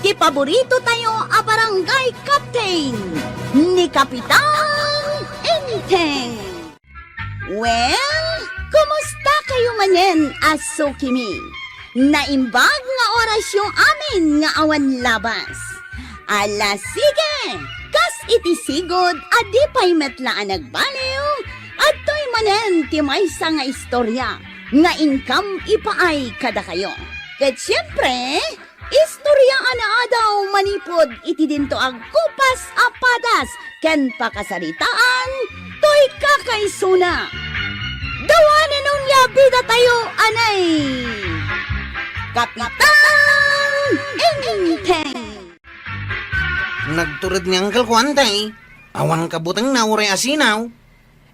ti paborito tayo a barangay captain ni Kapitan Enteng. Well, kumusta kayo manen, Aso Kimi? Naimbag nga oras yung amin nga awan labas. Ala sige, kas iti sigod adi pa'y metlaan nagbaliw at to'y manen ti maysa nga istorya nga income ipaay kada kayo. Ket siyempre, istorya ana daw manipod iti dinto ag kupas apadas ken pakasaritaan to'y kakaisuna. Dawanan nun nga bida tayo anay Kapitan Enteng. Nagturad ni Uncle Kuantay. Awan kabutang na uray asinaw.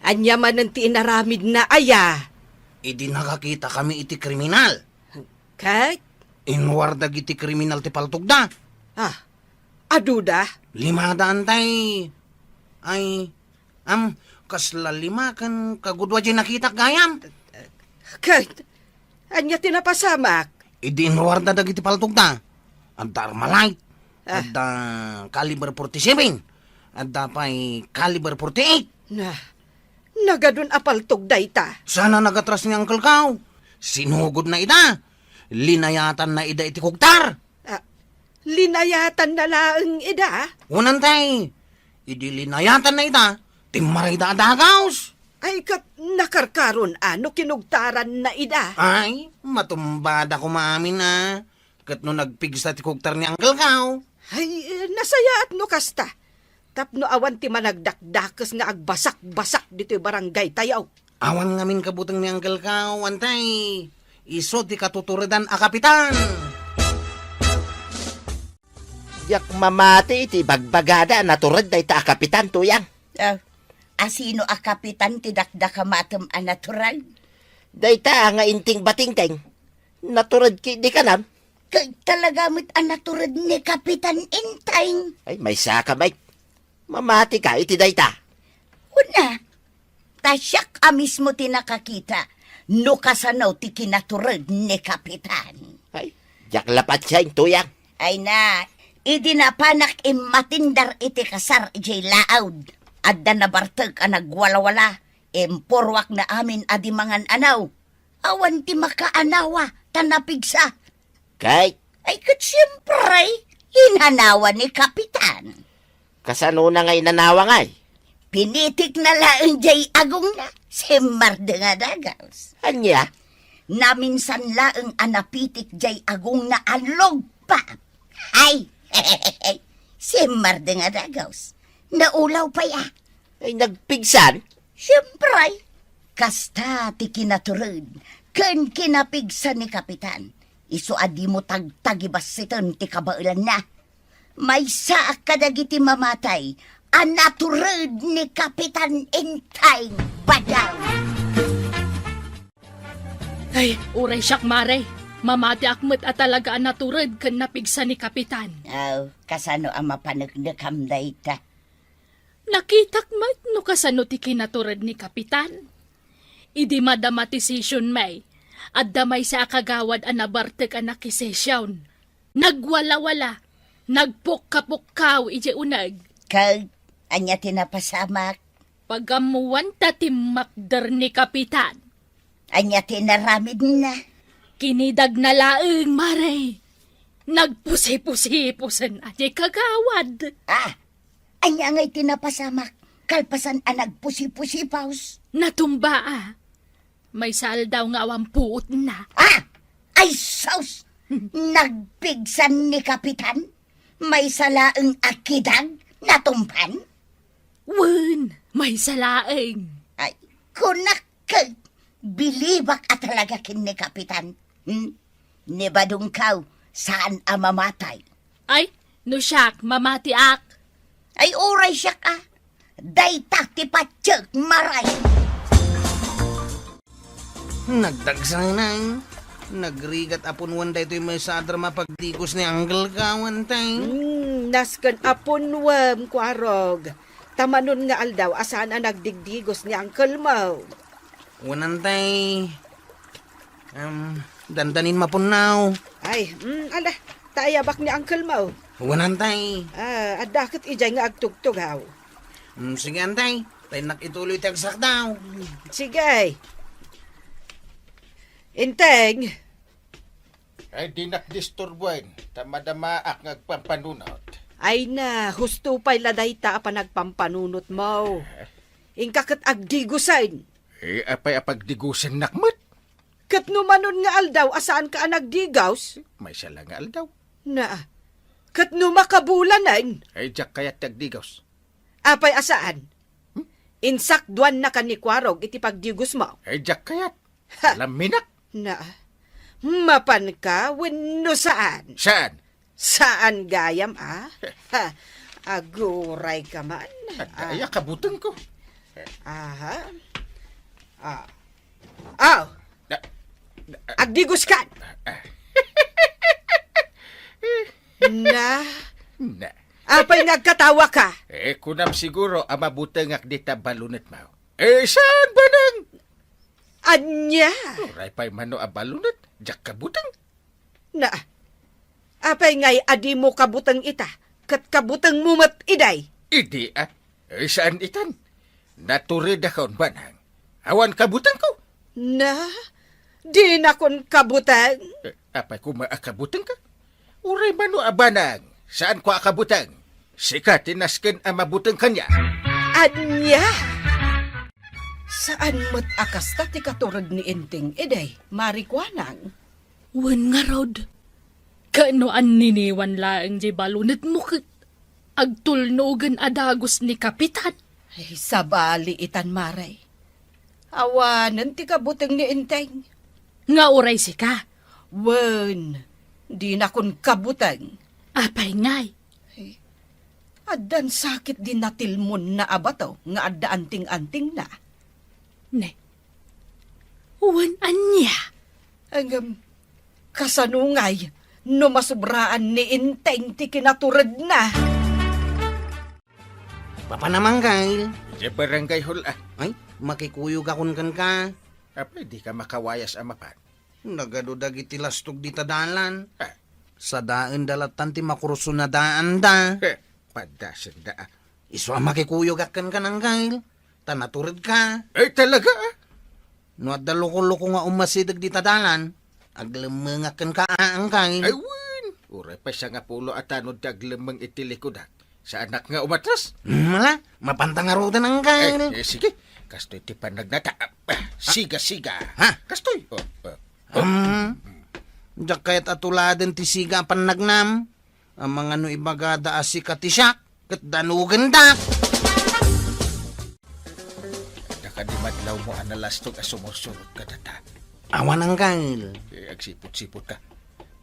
Anya man ang tiinaramid na aya. Idi nakakita kami iti kriminal. Kay? Inwardag iti kriminal ti paltugda. Aduda? 500 tay. Ay, kasla 5 kan kagudwa di nakita gayam. Kay? Anya tinapasamak? Idi inwarda dag iti paltugda. Adda Armalite. Adda caliber 47. Adda pa'y caliber 48. Nagadun apaltog dayta. Sana nagatras ni Uncle Kao. Sinugod na ida. Linayatan na ida iti kugtar. Linayatan na laang ida? Unantay. Idi linayatan na ida. Timaray da adagaws. Ay kat nakarkaron ano kinugtaran na ida? Ay, matumbada ko maamin na. Kat no nagpigsa ti kugtar ni Uncle Kao. Ay, nasaya at no kasta. Tapno awan ti managdakdakas nga agbasak-basak dito barangay tayaw. Awan ngamin kabutang ni Uncle Kao, antay. Iso ti katuturidan a kapitan. Yak mamati iti bagbagada naturad day ta kapitan tuyang. Asino a kapitan ti dakdaka matem a natural? Day ta nga inting batingteng. Naturad ki di kanam. Kay talaga mo't a natural ni Kapitan Enteng. Ay may saka may. Mamati ka iti day ta. Una, tasyak a mismo ti nakakita. No kasanaw ti kinaturad ni Kapitan. Ay, yak lapat siya yung tuyang. Ay na, idinapanak matindar iti kasar ijay laawd. Adda na bartag a nagwala-wala. Empurwak na amin adi mangan anaw. Awan ti makaanawa, tanapigsa. Kay, Ay kat siyempre, hinanawa ni Kapitan. kasano na ngay nanawa ngay. Pinitik na laang jay agong na, si Marde nga dagaws. Anya, Naminsan laang anapitik jay agong na alog pa. Ay, si Marde nga dagaws. Naulaw pa ya. ay nagpigsan. Siyempre, kasta ti kinaturod, ken kinapigsa ni Kapitan. Iso adi mo tagtagibas siton ti kabailan na. May saak kadagiti mamatay, anaturod ni Kapitan Enteng Badaw. Ay, uray siyak mare. Mamati akmet at talaga naturad kan napigsa ni Kapitan. Kasano ang mapanagdakam da ita? Nakitak mat no kasano ti kinaturad ni Kapitan. Idi madama ti session may. At damay sa kagawad ang nabartek ang nakisesyon. Nagwala-wala. Nagpukka-pukkaw ije unag. Kag, anya tinapasamak, Pagamuwan ta timakder ni Kapitan. anya tinaramid na. Kinidag na laeng mare. Nagpusi-pusi-pusen ati kagawad. Anya ngay tinapasamak, kalpasan ang nagpusi-pusi paus. Natumba. May saldaw nga awampuot na. Ay saus! Nagpigsan ni Kapitan? May salaang akidag natumpan? Wen, may salaeng. Ay, kunak kag bilibak at talaga kin ni Kapitan. Nibadong kaw, saan ang mamatay? Ay, no siyak, mamatiak. Ay, oray siya ka. Daytak ti patsyag maray. Nagdagsang na. Nagrigat apon one day to'y may sadra mapagtikos ni Uncle Kawan tay. Naskan apon wam, kwarog. Tamanon nga aldaw, asan ang nagdigdigos ni Uncle mo? Wanan tay. Dandanin mapunaw. Ay, ala, Taayabak ni Uncle Mau. Wanantay. Adakit ijay nga agtugtog haw. Sige, antay. Tayo nakituloy tagsak daw. Sige. Inteng, Ay di nakdisturbuin. Tamadamaak ngagpampanunot. ay na, husto pa'y laday ta pa nagpampanunot mo. Ingkakat agdigusain. Apay apagdigusan nakmat. Kat numanon nga aldaw, asaan ka nagdigaws? May sala nga aldaw. Na, kat numakabulan Ay jak kayat tagdigaws. apay asaan? Insakduan na ka ni Kwarog iti pagdigos mo. Ay jak kayat. Ha. Alam minak. Na, mapan ka, wenno saan? Saan? Saan gayam, ah? Ha, aguray ka man. Ay kabutang ko. Aha. Aw, Na- agdigos ka. Na, Na. apay nagkatawa ka. Kunam siguro ang mabutang akdita balunit mo. Saan ba nang? Anya. Uray pa'y mano ang balunit. Jak kabutang. Na, apay ngay adi mo kabutang ita. Kat kabutang mumat iday. Idi saan itan? Naturid akong banang. Awan kabutang ko. Na, di na kon kabutang. Apay ko maakabutang ka? Uray mano ang banang. Saan ko akabutang? Sika tinaskin ang mabutang kanya. Anya. Saan mo't akasta ti katurag ni Inting iday, marikwanang? Wen nga rod. Kaanoan niniwan laang di balunit mo kit. Agtulnogan adagos ni Kapitan. Ay, sabali itan maray. Awanan ti kabutang ni Inting. Nga oray si ka. Wen, di na kon kabutang. Apay ngay. Adan sakit din natilmon na abato nga adda anting-anting na. Ne. Wen anya. Ang kasanungay, no masubraan ni Inteng ti kinaturad na. Papa naman, Kyle. Di barangay hula. Ay, makikuyog akon kan ka. Apay di ka makawayas ang mapan. Nagadudag iti lastog di tadalan. Ah, Sa daan dalatan ti makurso na daan da. Padasan da. Iso ang makikuyog akan ka ng Kyle. Tanaturid ka. Ay talaga No at daloko-loko nga umasidag di tadalan. Aglamangakan ka ang Kyle. Ay win. Uray pa siya nga pulo at tanod daglamang itilikodak. Sa anak nga umatras. Mala, mapantangarutan ang Kyle. Sige. Kastoy ti panagnata. Siga-siga. Ha? Kastoy. Diyak kaya't atuladan ti siga panagnam. Ang mga no ibagada asika ti siyak. Kat danugan da. Nakadimadlaw mo analastog as sumusunod ka data. Awan ang Kyle. Agsipot-sipot ka.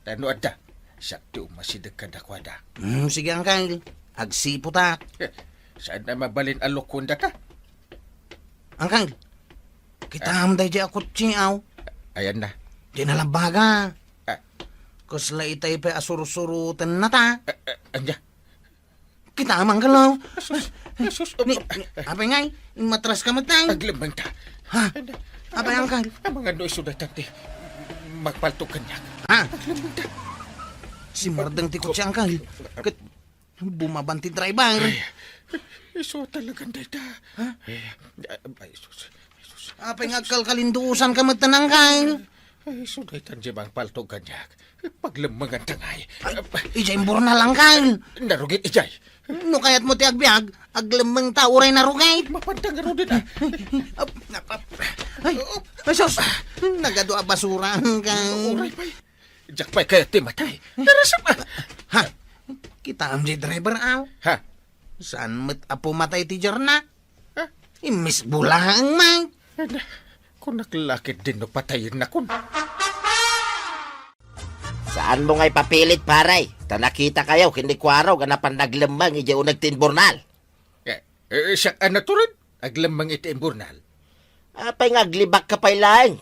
Tanood da. Sakti umasidag ka dakwada. Sige ang Kyle. Agsipo ta. Saan na mabalin alok kunda ka? Ang Kyle. Kita hamday di ako tsiyaw. Ayan na. Di nalabaga. Ah, Kusla itay pa asuro-surutan na ta. anya. Kita amang galaw. Jesus. Apay ngay, matras ka matay. Aglamang ta. Ha? Apay ang Kyle. Ang mga noy sudat ti magpaltok kanya. Ha? Aglamang ta. Si Mardang tikot siya ang Kyle. Kat bumabanti driver. Iso talagang data. Ha? Ay, sus. Apay nga kalkalinduusan ka matanang Kyle. Ay, sudaitan siya bang paltok kanya. Paglamangan tangay. Ijay mbor na lang Kyle. Narugit ijay. No kayat mo ti agbiag, aglamang tauray na rugay. Mapantang aro din ah. Ay, sus, nagadua basura ang Kyle. Uray pa'y. Diyak pa'y kaya timatay. Narasap ah. Ha? Kita am di driver aw. Ha? Saan met apo matay ti jarna? Ha? Imis bulahang may. Kung naklakit din no patayin na kun. Saan mo nga'y papilit, paray? Ta nakita kayo, kinikwaraw, ganapan naglamang, ija o nagtinbornal. Siya anaturin. Aglamang iti imburnal. Apay ngaglibak ka pa'y lang.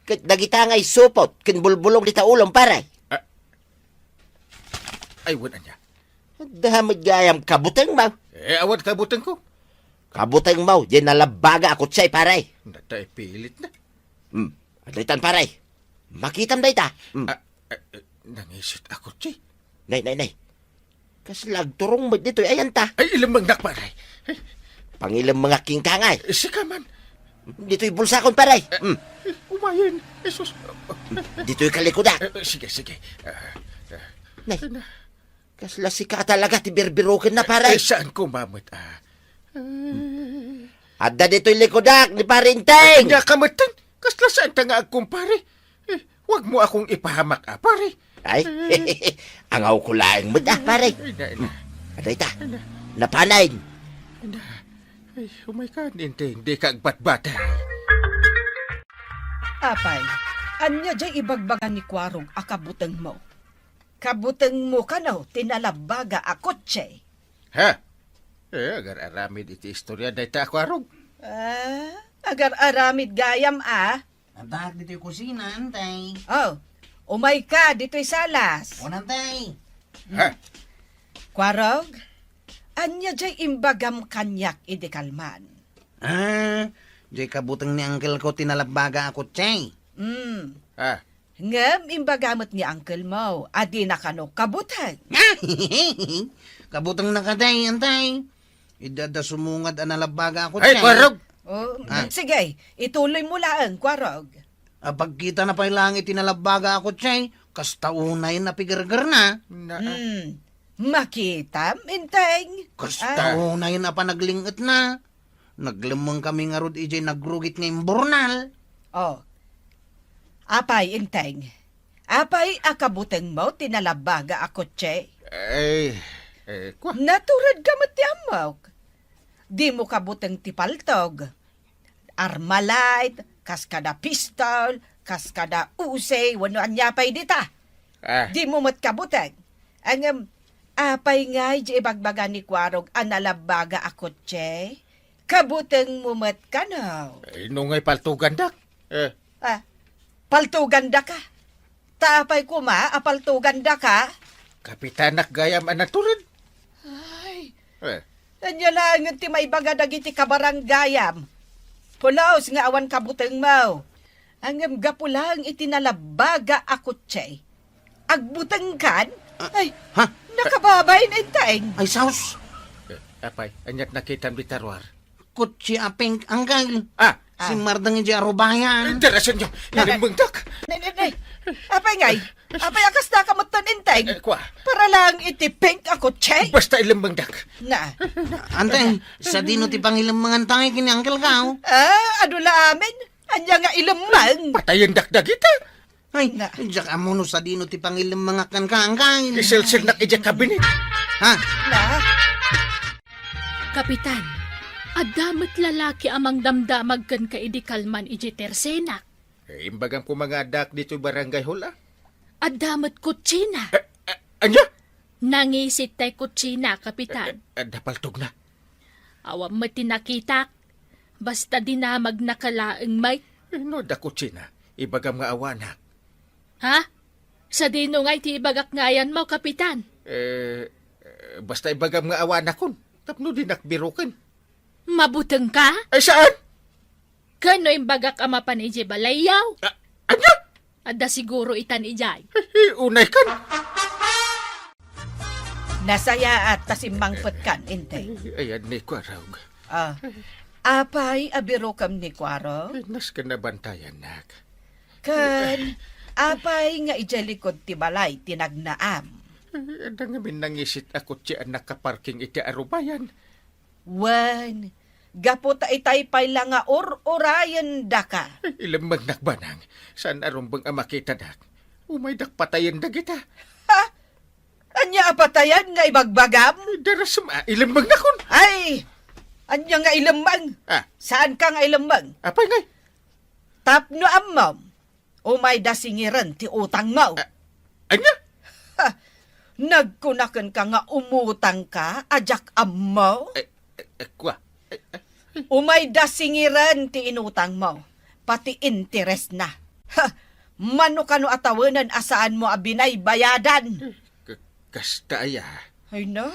Kat nagita nga'y supot, kinbulbulong di taulong, paray. Ay, wala niya. Dahamad gayam kabutang mo. Awat kabutan ko. Kabutang mo, di nalabaga akot siya'y, paray. Natay pilit na. Alitan, paray. Makitam day ta. Nangisit ako, Chay. Nay. Kaslag turong mo dito ayan ta. Ay, ilamang nak, paray. Pangilang mga kingkangay. Sika man. Dito'y bulsakon paray. Umayin. Jesus. Dito'y kalikuda. Sige. Nay. Kasla si ka talaga ti birbirukin na paray. Saan ko mamot, Adda dito'y likudak ni Parinteng. Nga kamatan. Kasla saan ta nga kumpare? Huwag mo akong ipahamak, pare. Ay, angaw ko laing mo da paray. Aday ta. Napanay. Ay, umay ka, Ninteng. Di ka agbat-bata. Apay, anya jay ibagbagan ni Kwarog akabuteng mo. Kabuteng mo ka no, tinalabaga a kotse. Ha? Agar aramid iti istorya dahi ta ako arog. Agar aramid gayam Antak dito yung kusina, antay. Oh, umay ka dito'y salas. O, antay. Ha? Kwarog, anya jay imbagam kanyak idikalman. Di kabutang ni uncle ko tinalabaga ako, Chay. Ha? Ngam imbagamot ni uncle mo, adi na kano kabutang. Kabutang nakatay, antay. Idada sumungad ang nalabaga ako, Ay, Chay. kwarog! Oh, sige, ituloy mo lang, Kwarog. Pagkita na pa langit tinalabaga ako, Chay, kastaunay na pigargar na. Makita, Minteng. Kastaunay na pa naglingit na. Naglamang kami nga rod, ijay nagrugit ngayong bornal. Oh. Apay, Inteng. Apay, akabuteng mo, tinalabaga ako, Che. Ay, kwa. Naturad ka matiamok. Di mo kabuteng tipaltog. Armalite, kaskada pistol, kaskada usay, wano anyapay dita. Di mo matkabuteng. Ang apay nga, di ibagbaga ni Kwarog, analabaga ako, Che. Kabuteng mo matkanaw. Ay, nungay paltugan dak. Paltuganda ka. Tapay ko apaltuganda ka. Kapitanak gayam anaturin. Ay, Eh, anya lang ti may baga dagiti kabaranggayam. Pulaos nga awan kabuteng mo. Ang gapo lang itinalabaga ako, Che. Agbuteng kan? Ay, Ha? nakababay na inteng. Ay, saus. apay, anyat nakitam di tarwar. Kutsi apeng anggal. Ah, Si Mardang iji arubayan. interesan nyo. Nalimang dak. Nay. Apay ngay. Apay akas na kamutan inteng. Kwa. Para lang itipink ako, Che. Basta ilimang dak. Na. Antay, sa dino ti pangilang mga tangay kini uncle ka. Adula amin. Anya nga ilamang. Patayin dak dagita. Ay, Na. diyak amuno sa dino ti pangilang mga angkal. Isilsil nak ija kabinet. Ha? Na. Kapitan, adamat lalaki amang damdamag kan ka idikalman iji tersenak. Imbagam ko mga dak dito barangay hula. Adamat kutsina. Anya? Nangisit tay kutsina, kapitan. Dapaltog na. Awam mo tinakitak. Basta dinamag nakalaang may. No, dako China. Ibagam nga awanak. Ha? Sa dino nga'y ti ibagak ngayan mo, kapitan. Basta ibagam nga awanak kon. Tapno din nakbirukin. Mabuteng ka? Ay, saan? Kano imbagak amapan iji balayaw? Anya? Ada siguro itan ijay. Unay kan. Nasaya at tasimbangpet kan, inteng. Ayan ni Kwarog. Apay abiro kam ni Kwaro. Nas ka na bantayan, nak. Kan, apay nga ijalikod ti balay tinagnaam. Ada nga minangisit ako siya nakaparking iti arubayan. Wan, gapo ta itay lang nga orayan daka. Ilamang nakbanang. Saan arumbang amakita dak? Umay dak patayin da kita. Anya apatayan nga ibagbagam? Darasama, ilamang nakon. Ay, anya nga ilamang? Saan ka nga ilamang? Apay ngay? Tapno ammam. Umay dasingiran ti utang mo. Anya? Nagkunakan ka nga umutang ka, ajak ammo. Kwa? Umay dasingiran ti inutang mo. Pati interest na. Mano kano atawanan asaan mo abinay bayadan. Kasta aya. Ay na,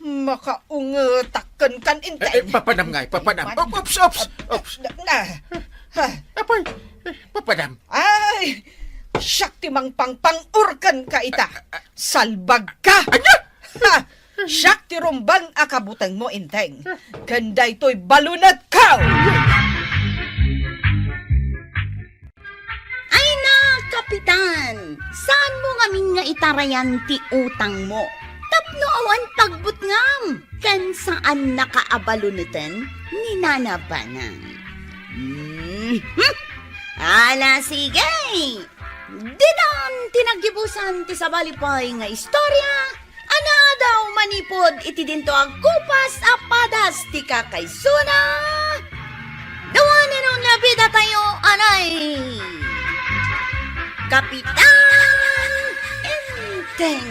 makaungetakan kan intay. Papanam ngay, papanam. Ops. Na. Apay, papanam. Ay, Siyak timang pangpangurkan ka ita. Salbag ka! Ha! Siyak ti rumbang akabutang mo, Inteng. Kanday to'y balunat ka! Ay na, Kapitan! Saan mo ngamin nga itarayan ti utang mo? Tapno awan pagbut ngam! Kan saan nakaabalunutan ni nanabanang? Ala, sige! Dinan tinagibusan ti sabalipay nga istorya, ana daw manipod iti dinto ang kupas apadas ti kakaysuna. Dawanin nung nabida tayo, anay! Kapitan Enteng!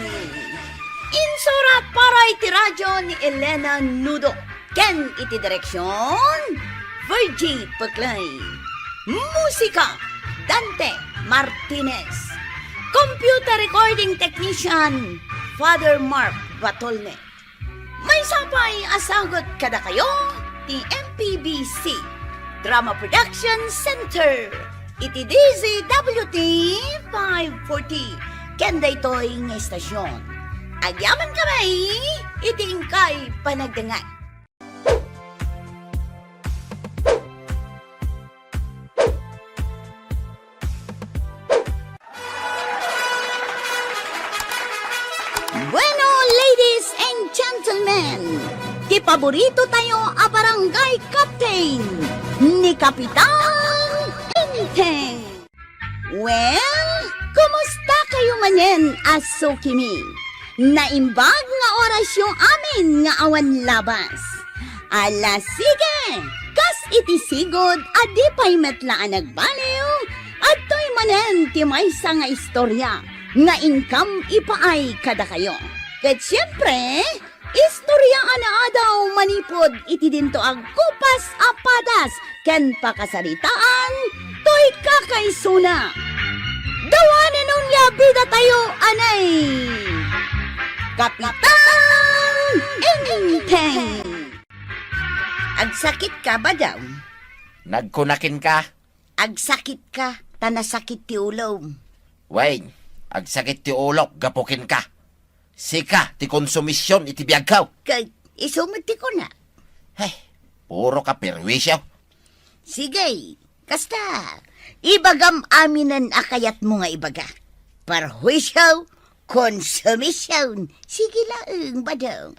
Insurat para iti radyo ni Elena Nudo. Ken iti direksyon, Virgie Paclay. Musika, Dante Martinez. Computer recording technician, Father Mark Batolne. May sapay asagot kada kayo, ti MPBC Drama Production Center. Iti DZWT 540. Kenda ito'y nga estasyon. Agyaman kamay, iti ingkay panagdangay. Bueno, ladies and gentlemen, di paborito tayo a barangay captain ni Kapitan Enteng. Well, kumusta kayo manen, aso kimi? Naimbag nga orasyon amin nga awan labas. Ala sige, kas iti sigod adi pa'y metlaan nagbaliw at to'y manen ti maysa nga istorya nga income ipaay kada kayo. Ket siyempre, istorya ana daw manipod iti dinto ang kupas apadas ken pakasaritaan to'y kakaysuna. Dawanan nung yabida tayo, anay! Kapitan Enteng! Agsakit ka ba daw? Nagkunakin ka? Agsakit ka, tanasakit ti ulo. Wayne, agsakit ti ulok, gapukin ka. Sika, ti konsumisyon, iti biyagkaw. Kay, isumiti ko na. Hey, puro ka perwisyo. Sige, kasta. Ibagam aminan akayat mo nga ibaga. Parwisyo, konsumisyon. Sige lang, badong.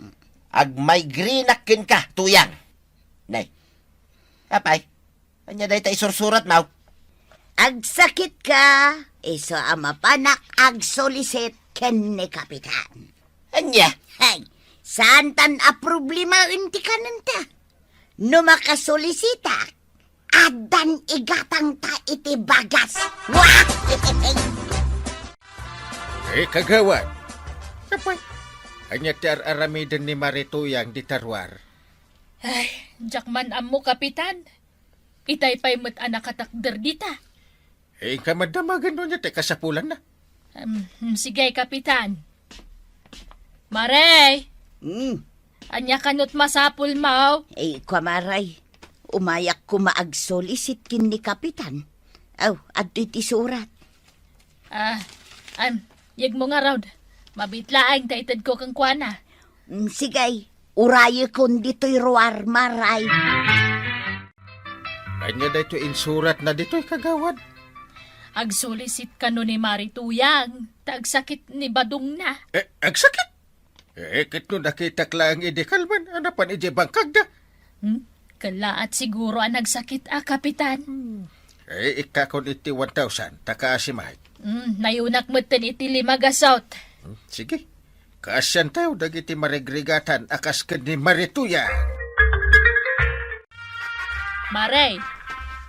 Agmigrinakin ka, tuyang. Nay, apay, anya day ta isursurat, mau. Agsakit ka, iso amapanak agsolisit ken ni Kapitan. Anya, Hay, saan tan a problema inti ka nanta? No makasolisita, adan igatang ta iti bagas. Wah! Kagawad. Kapay. Anya ti aramidan ni Marituyang di tarwar. Ay, jakman amo, Kapitan. Itay pa'y mat anak katakder dita. Ka madamagan nun niya, te kasapulan na. Sige, Kapitan. Maray, anya kanot masapul mau. Kwamaray, umayak ko maagsolisit kin ni Kapitan. Aw, adto iti surat. Yag mo nga raw. Mabitlaang taitad ko kang kuana. Sigay, urayo kon dito'y ruar, maray. Anya dito insurat na dito'y kagawad. Agsulisit ka no ni Marituyang. Tagsakit ni Badong na. Agsakit? Kit no nakita klang idikalman, anapan ije bangkag da. Kala at siguro ang nagsakit, Kapitan. Ikakon iti 1,000, takaasimahit. Nayunak mo tin iti limagasot. Sige, kaasyan tayo dagiti maregrigatan akas ka ni Marituya. Maray,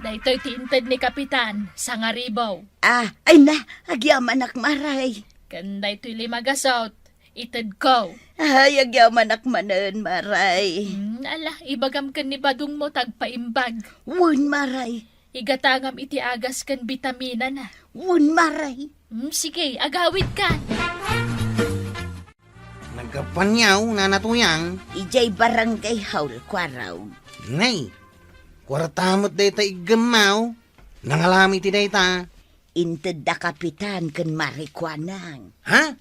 daytoy tiintad ni Kapitan sa ngaribaw. Ay na, agyaman ak maray. Kan daytoy limagasot, itad ko. Ay, agyaman ak manen, maray. Ala, ibagam kan ni Badong mo tagpaimbag. Wun, maray. Igatangam iti agas kan bitamina na. Wun, maray. Sige, agawid ka. Nagkapanyaw, nanatuyang. Ijay barangay haul kwaraw. Nay, kwartamot day ta igamaw. Nangalami ti day ta. Inted da kapitan ken marikwanang. Ha?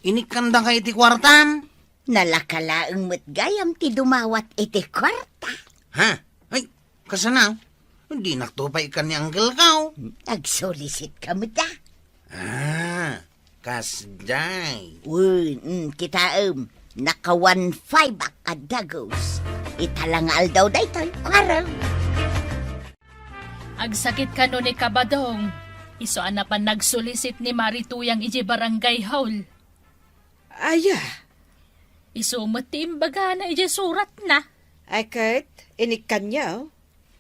Inikanda kay iti kwartam? Nalakalaeng met gayam ti dumawat iti kwarta. Ha? Ay, kasanaw? Hindi naktupay ka ni Uncle Kao. Nagsolicit ka mo da. Ah, kasday. Kita naka 1.5 ak dagos. Italangal daw daytoy kwaraw. Agsakit ka no ni Kabadong. Iso anapan nagsulisit ni Marituyang iji barangay hall. Aya, Iso matimbaga na iji surat na. ay kahit inikan niya,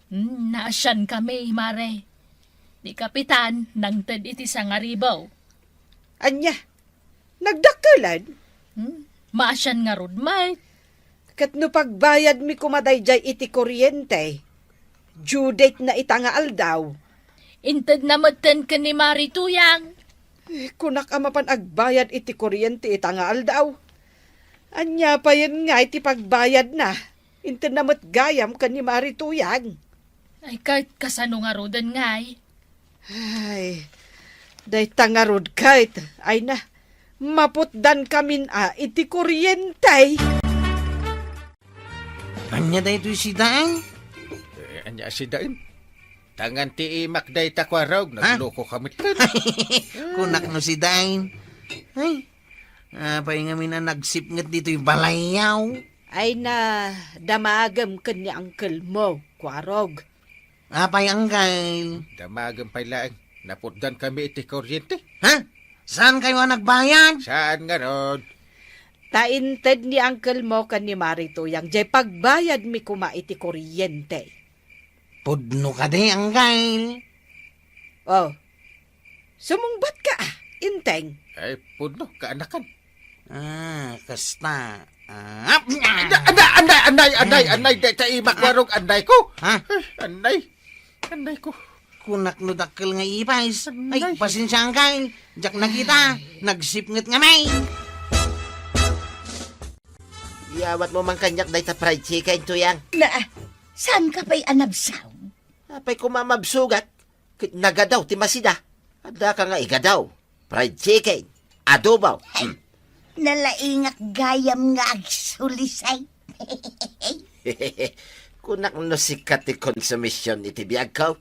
Naasyan kami, Mare. Ni Kapitan, nang tad iti sangaribaw. Anya, nagdakalan. Maasyan nga rod, Mike. Kat no pagbayad mi kumaday jay iti kuryente. Due date na itangaal daw. Intad na matan ka ni Marituyang. Kunak amapan agbayad iti kuryente itangaal daw. Anya pa yan nga iti pagbayad na. Intan na matgayam ka ni Marituyang. Ay, kahit kasano nga rodan ngay. Ay, day tangarod kahit. Ay na, maputdan kamin iti kuryente. Anya da ito si Daang? Anya si Dain. Tangan ti imak day takwarog, nagloko kami tan. Kunak no si Daang. Ay, apay nga na nagsipngat dito yung balayaw. Ay na, damagam ka ni uncle mo, kwarog. Apay Uncle. Damagan pa lang, naputdan kami iti kuryente. Ha? Saan kayo nagbayad? Saan nga ron? Tainted ni uncle mo kan ni Marituyang jay pagbayad mi kuma iti kuryente. Pudno ka de, Uncle. Oh, sumungbat ka inteng. Ay, puno, kaanakan. Kasta. Anay, day ta imak warog, anay ko. Ha? Anay ko. Kunak no dakkel nga ipais. Ay, pasensya Uncle. Jak na kita. Nagsipngat nga may. Iyawat mo man kanyak day ta fried chicken, Tuyang. Na, saan ka pa'y anabsaw? Apay kumamabsugat. Nagadaw, timasida. Ada ka nga igadaw. Fried chicken. Adobaw. Nalaingak gayam nga agsulisay. Kunak no sikat ti konsumisyon iti biyag ko.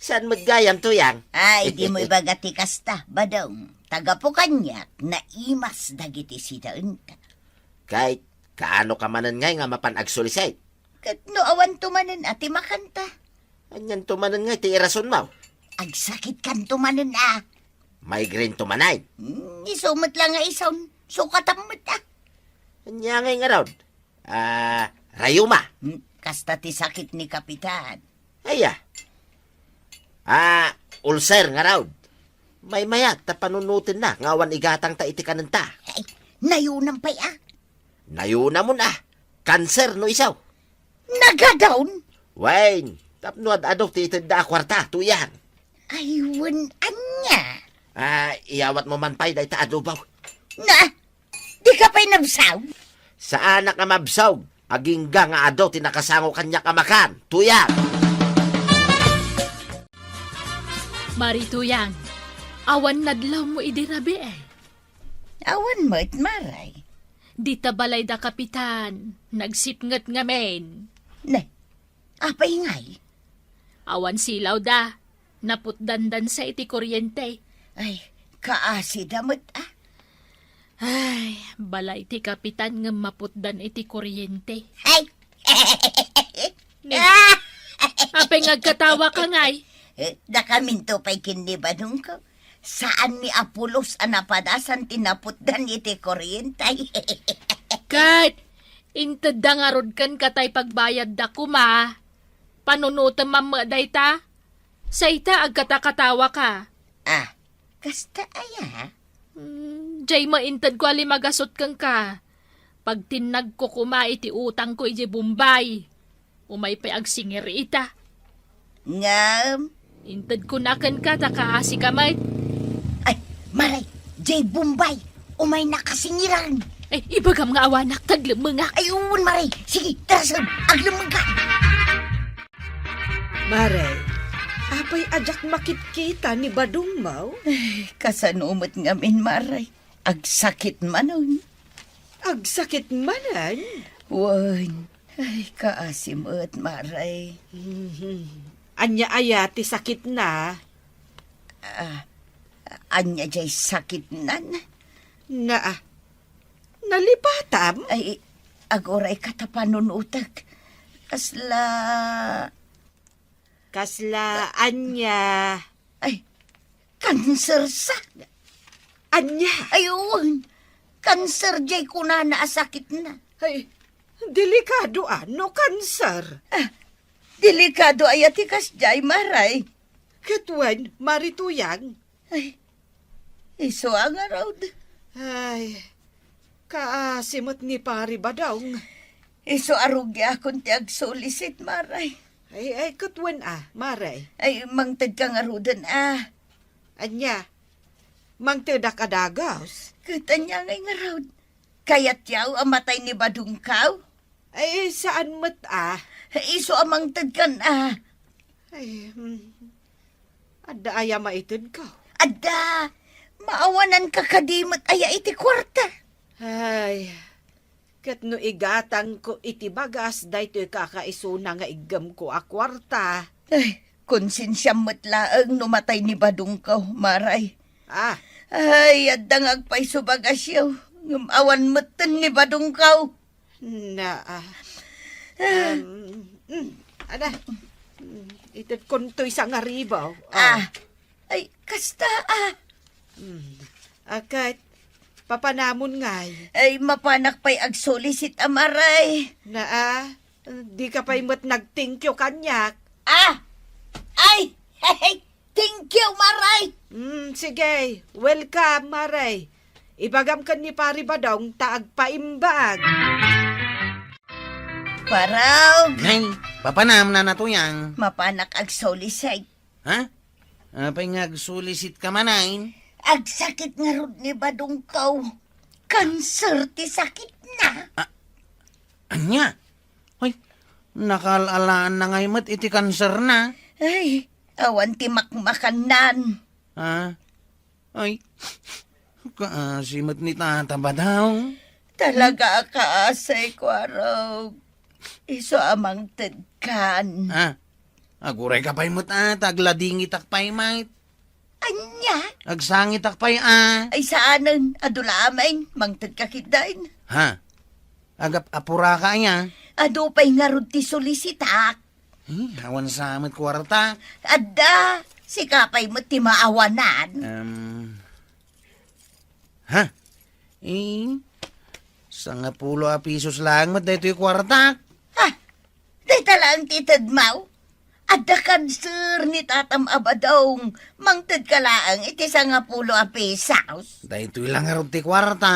Saan magayam, Tuyang? Ay, di mo ibagati kasta, badong. Tagapukanyak na imas dagiti sidaun ka. Kahit kaano ka manan ngay nga mapan agsulisay. Kat no awan tumanin ati makanta. Anyan tumanan ngay ti irason mo. Agsakit kan tumanin Migraine tumanay. Isumot lang nga isaw. Sukatamot Anya ngay nga raw. Rayuma. Kasta ti sakit ni Kapitan. Aya. Ulcer nga raw. May mayat ta panunutin na ngawan igatang ta iti kananta. Ay, nayunang pa'y Nayuna mo na. Kanser no isaw. Nagadown? Wayne, tapno adok ti itid kwarta, Tuyang. Ayun, anya. Iyawat mo man pa'y day ta adobaw. Na, di ka pa'y nabsaw? Sa anak nga mabsaw, agingga nga ado tinakasango kanya kamakan, Tuyang. Marituyang, awan nadlaw mo idirabi Awan mo't maray. Di tabalay da Kapitan, nagsipngat nga men. Ne, apay ngay. Awan silaw da, naputdandan sa iti kuryente. Ay, kaasi damot Ay, balay ti Kapitan nga maputdan iti kuryente. Ay, Apay ngagkatawa ka ngay. Da kaminto pa'y kindibanong ko. Saan ni Apulos anapadasan tinaputdan iti kuryentay? Kat, intad da nga rod kan katay pagbayad da kuma. Panunutan mamaday ta. Sa ita agkatakatawa ka. Kasta aya? Jay maintad ko alimagasot kang ka. Pag tinag ko kuma iti utang ko iti Bombay. Umay pa'y agsingir ita. Ngam? Intad ko na kan ka, takaasi kamay. Ay, maray, Jay Bombay, umay nakasingiran. Ay, ibagam nga awanak, taglamangak. Ay, uwan maray, sige, tarasan, aglamang ka. Mare, Apay ajak makit-kita ni Badong Mau. Kasanumot ngamin, Maray. Agsakit manon. Agsakit manan. Wan. Ay, kaasimot, Maray. Anya aya ti sakit na. Anya jay sakit nan. Nalipatam. Ay, agoray katapanon utak. Kasla anya. Ay, kanser sa. Anya. Ayun. Kanser jay kuna na asakit na. Ay, delikado ano, kanser. Delikado ayatikas jay, Maray. Katwan, marituyang. Ay, iso ang araw. Ay, kaasimot ni pari Badong. Iso arugya akong tiag solicit, Maray. Ay, katwan maray. Ay, mangtad kang arudan Anya, mangtedak adagaws. Katanya ngay nga raw. Kaya't yaw amatay ni Badungkaw. Ay, saan mat Iso amang tadkan Ay, ada aya maitid ka. Ada, maawanan ka kadimot aya iti kwarta. Ay, kat no igatang ko iti bagas, dahito kakaisuna nga igam ko a kwarta. Ay, konsensya mo't laang numatay ni Badungkaw, Maray. Ay, adang agpay subagas yaw. Ngumawan mo't ni Badungkaw. Itid kontoy sa nga ribaw. Ay, kasta Akat, papanamon ngay. Ay, mapanak pa'y agsolicit, Maray. Di ka pa'y mat nagtingkyo kanyak. Ay, thank you, Maray. Sige, welcome, Maray. Ibagam kan ni Pari Badong, taag paimbag. Paraw, Nay, papanam na natuyang. mapanak agsolicit. Ha? Apay nga sulisit ka manain. Agsakit nga rod ni Badungkaw. Kanser ti sakit na. Anya? Ay, nakalalaan na ngay mat iti kanser na. Ay, awan ti makmakanan. Ay, kaasimat ni tata ba daw? Talaga kaasay ko araw. Iso amang tedkan. Aguray ka pa'y mat taglading itakpay mait. Anya? Agsangit akpay Ay saanan, adulamain, mangtad kakidain. Agap apura ka niya. Ado pa'y nga rod ti solisitak. Awan sa amat kwarta. Adda, si kapay mo ti maawanan. Sanga pulo a pisos lang mat dito yung kwarta. Day talang titad mau. Adda kanser ni tatam abadong. Mangtad ka laang iti sa nga pulo a pesos. Dito lang nga ti kwarta.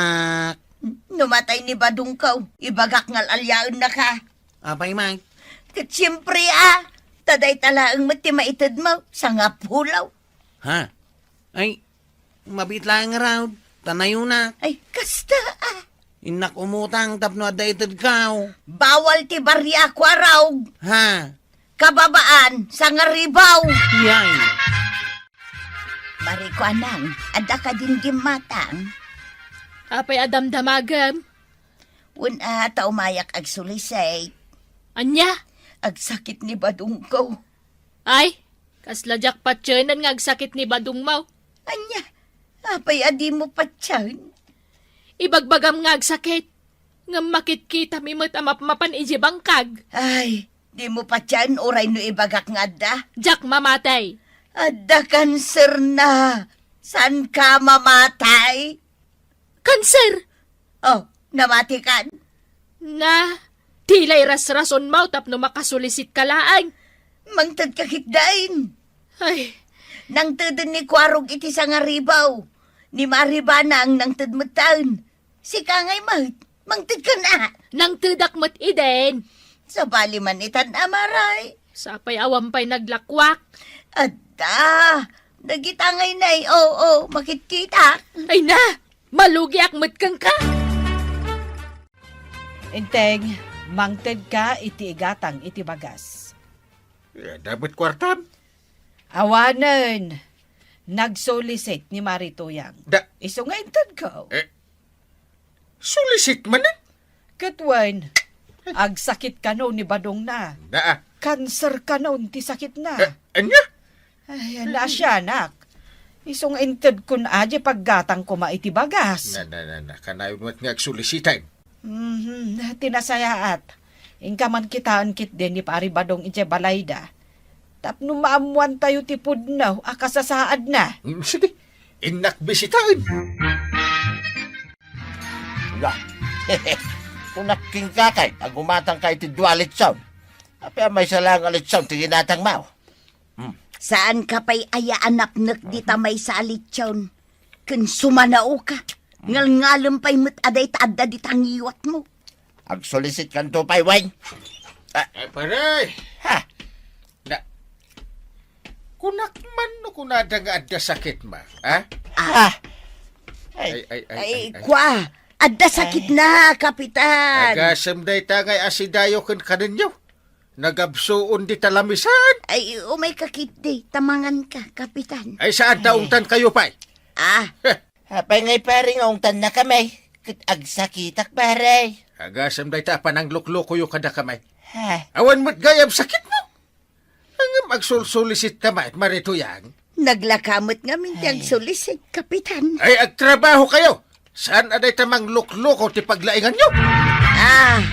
Numatay ni Badungkaw. Ibagak ngal alyaon na ka. Apay mait. Kat siyempre taday talaang mati maitad mo sa nga pulaw. Ay, mabit lang nga raw. Tanayo na. Ay, kasta Inak umutang tapno adaitad kaw. Bawal ti barya ko araw. Kababaan sa nga ribaw. Yay. Mariko anang, ada ka din gimatang. Apay adamdamagam. Una taumayak agsulisay. Anya? Agsakit ni Badungkaw. Ay, kasladyak patyanan nga agsakit ni Badong Mau. Anya, apay adi mo patyan. Ibagbagam nga agsakit. Nga makit-kita mimot mapan iji bangkag. Ay, di mo patyan oray no ibagak nga adda. Jak mamatay. Adda kanser na. San ka mamatay? Kanser! Oh, namati kan? Na, tilay ras-rason mau tapno makasulisit ka laang. Mangtad kakitdain. Ay, Nang tadon ni Kwarog iti sa nga ribaw. Ni Maribana ang nang tadmutan. Si Kangay mangtad ka na. nang tudak mo't iden. Sa baliman itan amaray. Sapay awampay naglakwak. Adda, nagitangay na oo, makikita. Ay na, malugi akmat kang ka. Inteng, mangted ka iti igatang iti bagas. Dapat kwartam. Awanan. Nag-solicit ni Marituyang. Da, Iso nga intad ko. solicit man na. Katwan, ag sakit ka no ni Badong na. Da, Cancer ka no ti sakit na. anya? Ay, na siya, anak. Iso nga intad kun aja paggatang ko maitibagas. Na, kanayon mo't nga solicitay. Tinasayaat. Ingka man kitaan kit din ni Pari Badong ije balayda. Tapno maamuan tayo tipod na, akasasaad na. Sige, inak bisitain. Nga. Kung nakingkakay, agumatang kay ti dualit sound. Apya may salang alit sound, tiginatang mao. Saan ka pa'y ayaan napnak di tamay sa alitsyon? Kun sumanao ka, ngal-ngalem pa'y mataday taadda di tangiwat mo. Ag-solicit kan to pa'y wine. Paray, Ha? na, kunak man no kunada nga adda sakit ma, ha? Ah. Ay, kwa, adda sakit na, kapitan. Agasam day tangay asidayo kan kaninyo. Nagabsuon di talamisan. Ay, umay kakit di, tamangan ka, kapitan. Ay saan taungtan kayo pa'y? Ah, Hapay ngay pare nga ungtan na kami. Agsakitak pare. Agasam day ta panang lukloko yung kada kamay. Ha? Awan mo't gayab sakit mo. Ang magsul-solicit kamay at marituyang. naglakamot nga mintiang solicit, kapitan. Ay agtrabaho kayo. Saan aday tamang lukloko ti paglaingan nyo? Ah.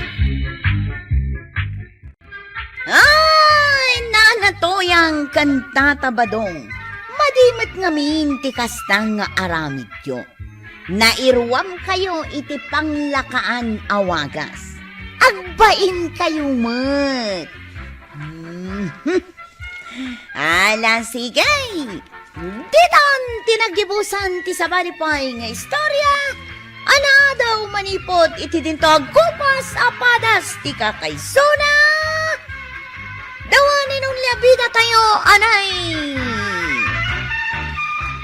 Ay, nanatoyang kantata badong. Madimit ngamin ti kastang nga aramid yo. Nairwam kayo iti panglakaan awagas. Agbain kayo mat. Ala sige. Ditan tinagibusan ti sabaripay nga istorya. Ana daw manipod iti dintog kupas apadas ti kakaysona. Dawanin nung labida tayo, anay!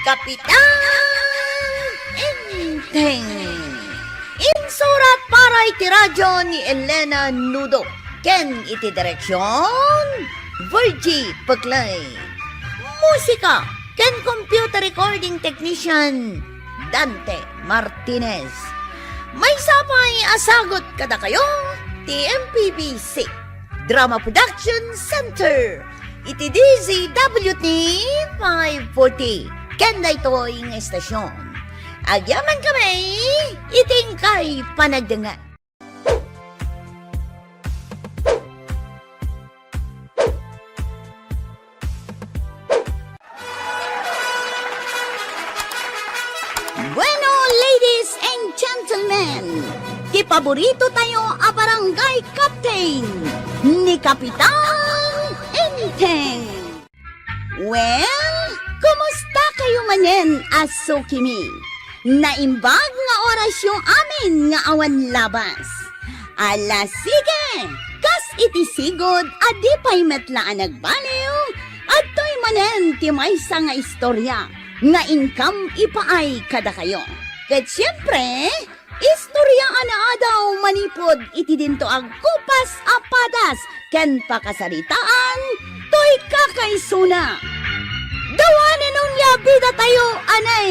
Kapitan Enteng! Insurat para iti radyo ni Elena Nudo. Ken iti direksyon, Virgie Paglay. Musika, ken computer recording technician, Dante Martinez. May sapay asagot kada kayo, TMPBC. Drama Production Center. Iti DZWT 540. Kanda ito'y nga estasyon. Agyaman kami, iting kay panagdangan. Bueno, ladies and gentlemen, di paborito tayo a barangay captain ni Kapitan Enteng. Well, kumusta kayo manyen, aso kimi? Naimbag nga oras yung amin nga awan labas. Ala sige, kas iti sigod adi pa'y metlaan nagbaliw at to'y manen ti maysa nga istorya nga income ipaay kada kayo. Ket siyempre, istorya ana daw manipod iti dinto ang kupas apadas ken pakasaritaan to'y kakaysuna. Dawanin nung yabida tayo, anay!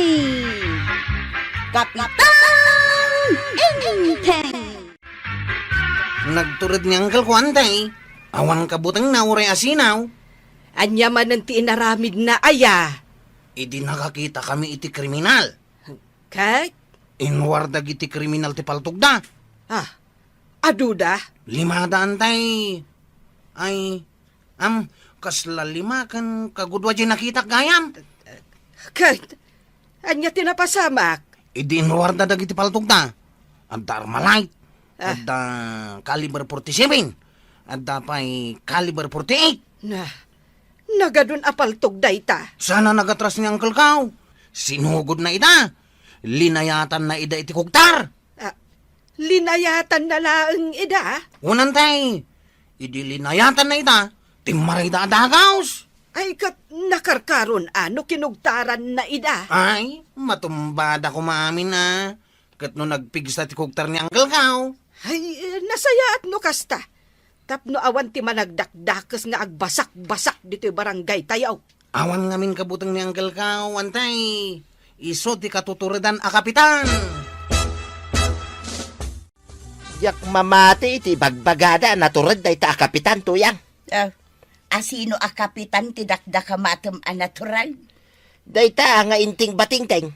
Kapitan Enteng! Nagturod ni Uncle Kuantay. Awan kabutang na uray asinaw. Anya man ang tiinaramid na aya. Idi nakakita kami iti kriminal. Kay? Inwardag iti kriminal ti paltugda. Aduda? 500 tay. Ay, kasla 5 kan kagudwa di nakita gayam. Kay? Anya tinapasamak? Idi inwarda dag iti paltugda. Adda Armalite. Adda caliber 47. Adda pa'y caliber 48. Nagadun apaltog dayta. Sana nagatras ni Uncle Cow. Sinugod na ida. Linayatan na ida iti kugtar. Linayatan na laang ida? Unantay. Idi linayatan na ida. Timaray da adagaws. Ay kat nakarkaron ano kinugtaran na ida? Ay, matumbada ko maamin na. Kat no nagpigsa ti kugtar ni Uncle Cow. Ay, nasaya at no kasta. Tapno awan ti managdakdakas nga agbasak-basak dito barangay tayaw. Awan ngamin kabutang ni Uncle Kao, antay. Iso ti katuturidan a kapitan. Yak mamati iti bagbagada naturad day ta kapitan tuyang. Asino a kapitan ti dakdaka matem a natural? Day ta nga inting batingteng.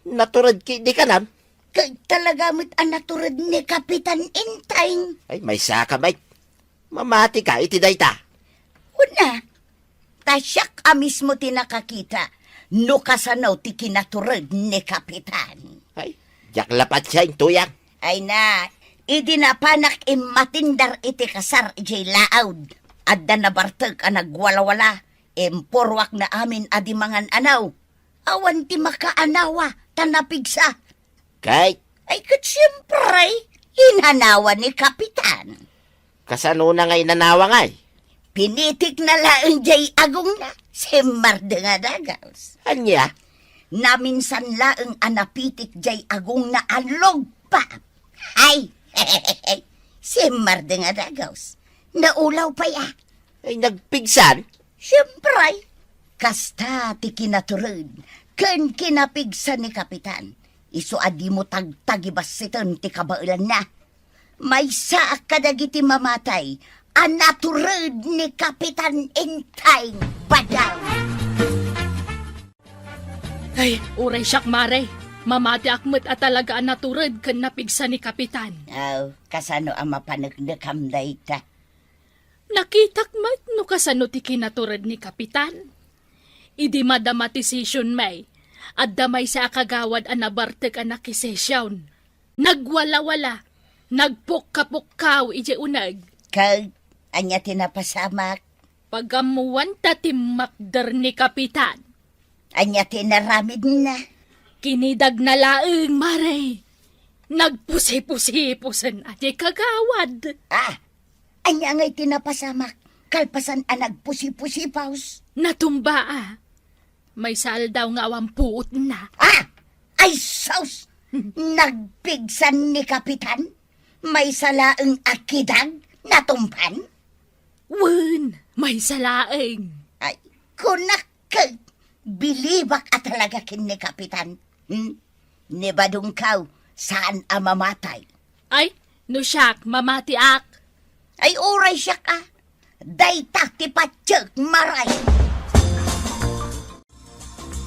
Naturad ki di kanam. Kay talaga mo't a naturad ni Kapitan Inteng. Ay, may saka bay. Mamati ka iti day ta. Una, tasyak a mismo ti nakakita. No kasanaw ti kinaturad ni Kapitan. Ay, yak lapat siya yung tuyang. Ay na, idinapanak matindar iti kasar ijay laawd. Adda na bartag a nagwala-wala. Empurwak na amin adimangan anaw. Awan ti makaanawa, tanapigsa. Kay, Ay kat siyempre, hinanawa ni Kapitan. kasano na ngay nanawa ngay. Pinitik na laang jay agong na, si Marde nga dagaws. Anya, Naminsan laang anapitik jay agong na alog pa. Ay, si Marde nga dagaws. Naulaw pa ya. ay nagpigsan. Siyempre, kasta ti kinaturod, ken kinapigsan ni Kapitan. Iso adi mo tagtagibas siton ti kabailan na. May saak kadagiti mamatay, anaturod ni Kapitan Inteng Badaw. Ay, uray siyak mare. Mamati akmet at talaga ang naturad kan napigsa ni Kapitan. Aw, kasano ang mapanagdakam da ita? Nakitak mat no kasano ti kinaturad ni Kapitan. Idi madamatisisyon may, at damay sa akagawad ang nabartag ang nakisesyon. Nagwala-wala, nagpukka-pukkaw ije unag. Kag, anya tinapasamak, Pagamuwan ta timakder ni Kapitan. anya tinaramid na. Kinidag na laeng mare. Nagpusi-pusi-pusan ije kagawad. Anya ngay tinapasamak, kalpasan ang nagpusi-pusi paus. Natumba. May saldaw nga awampuot na. Ay saus! Nagpigsan ni Kapitan? May salaang akidag na tumpan? Wen, may salaeng. Ay, kunak ka, bilibak at talaga kin ni Kapitan. Nibadong kaw, saan ang mamatay? Ay, no siyak, mamatiak. Ay, oray siya ka. Daytak ti patsyag maray.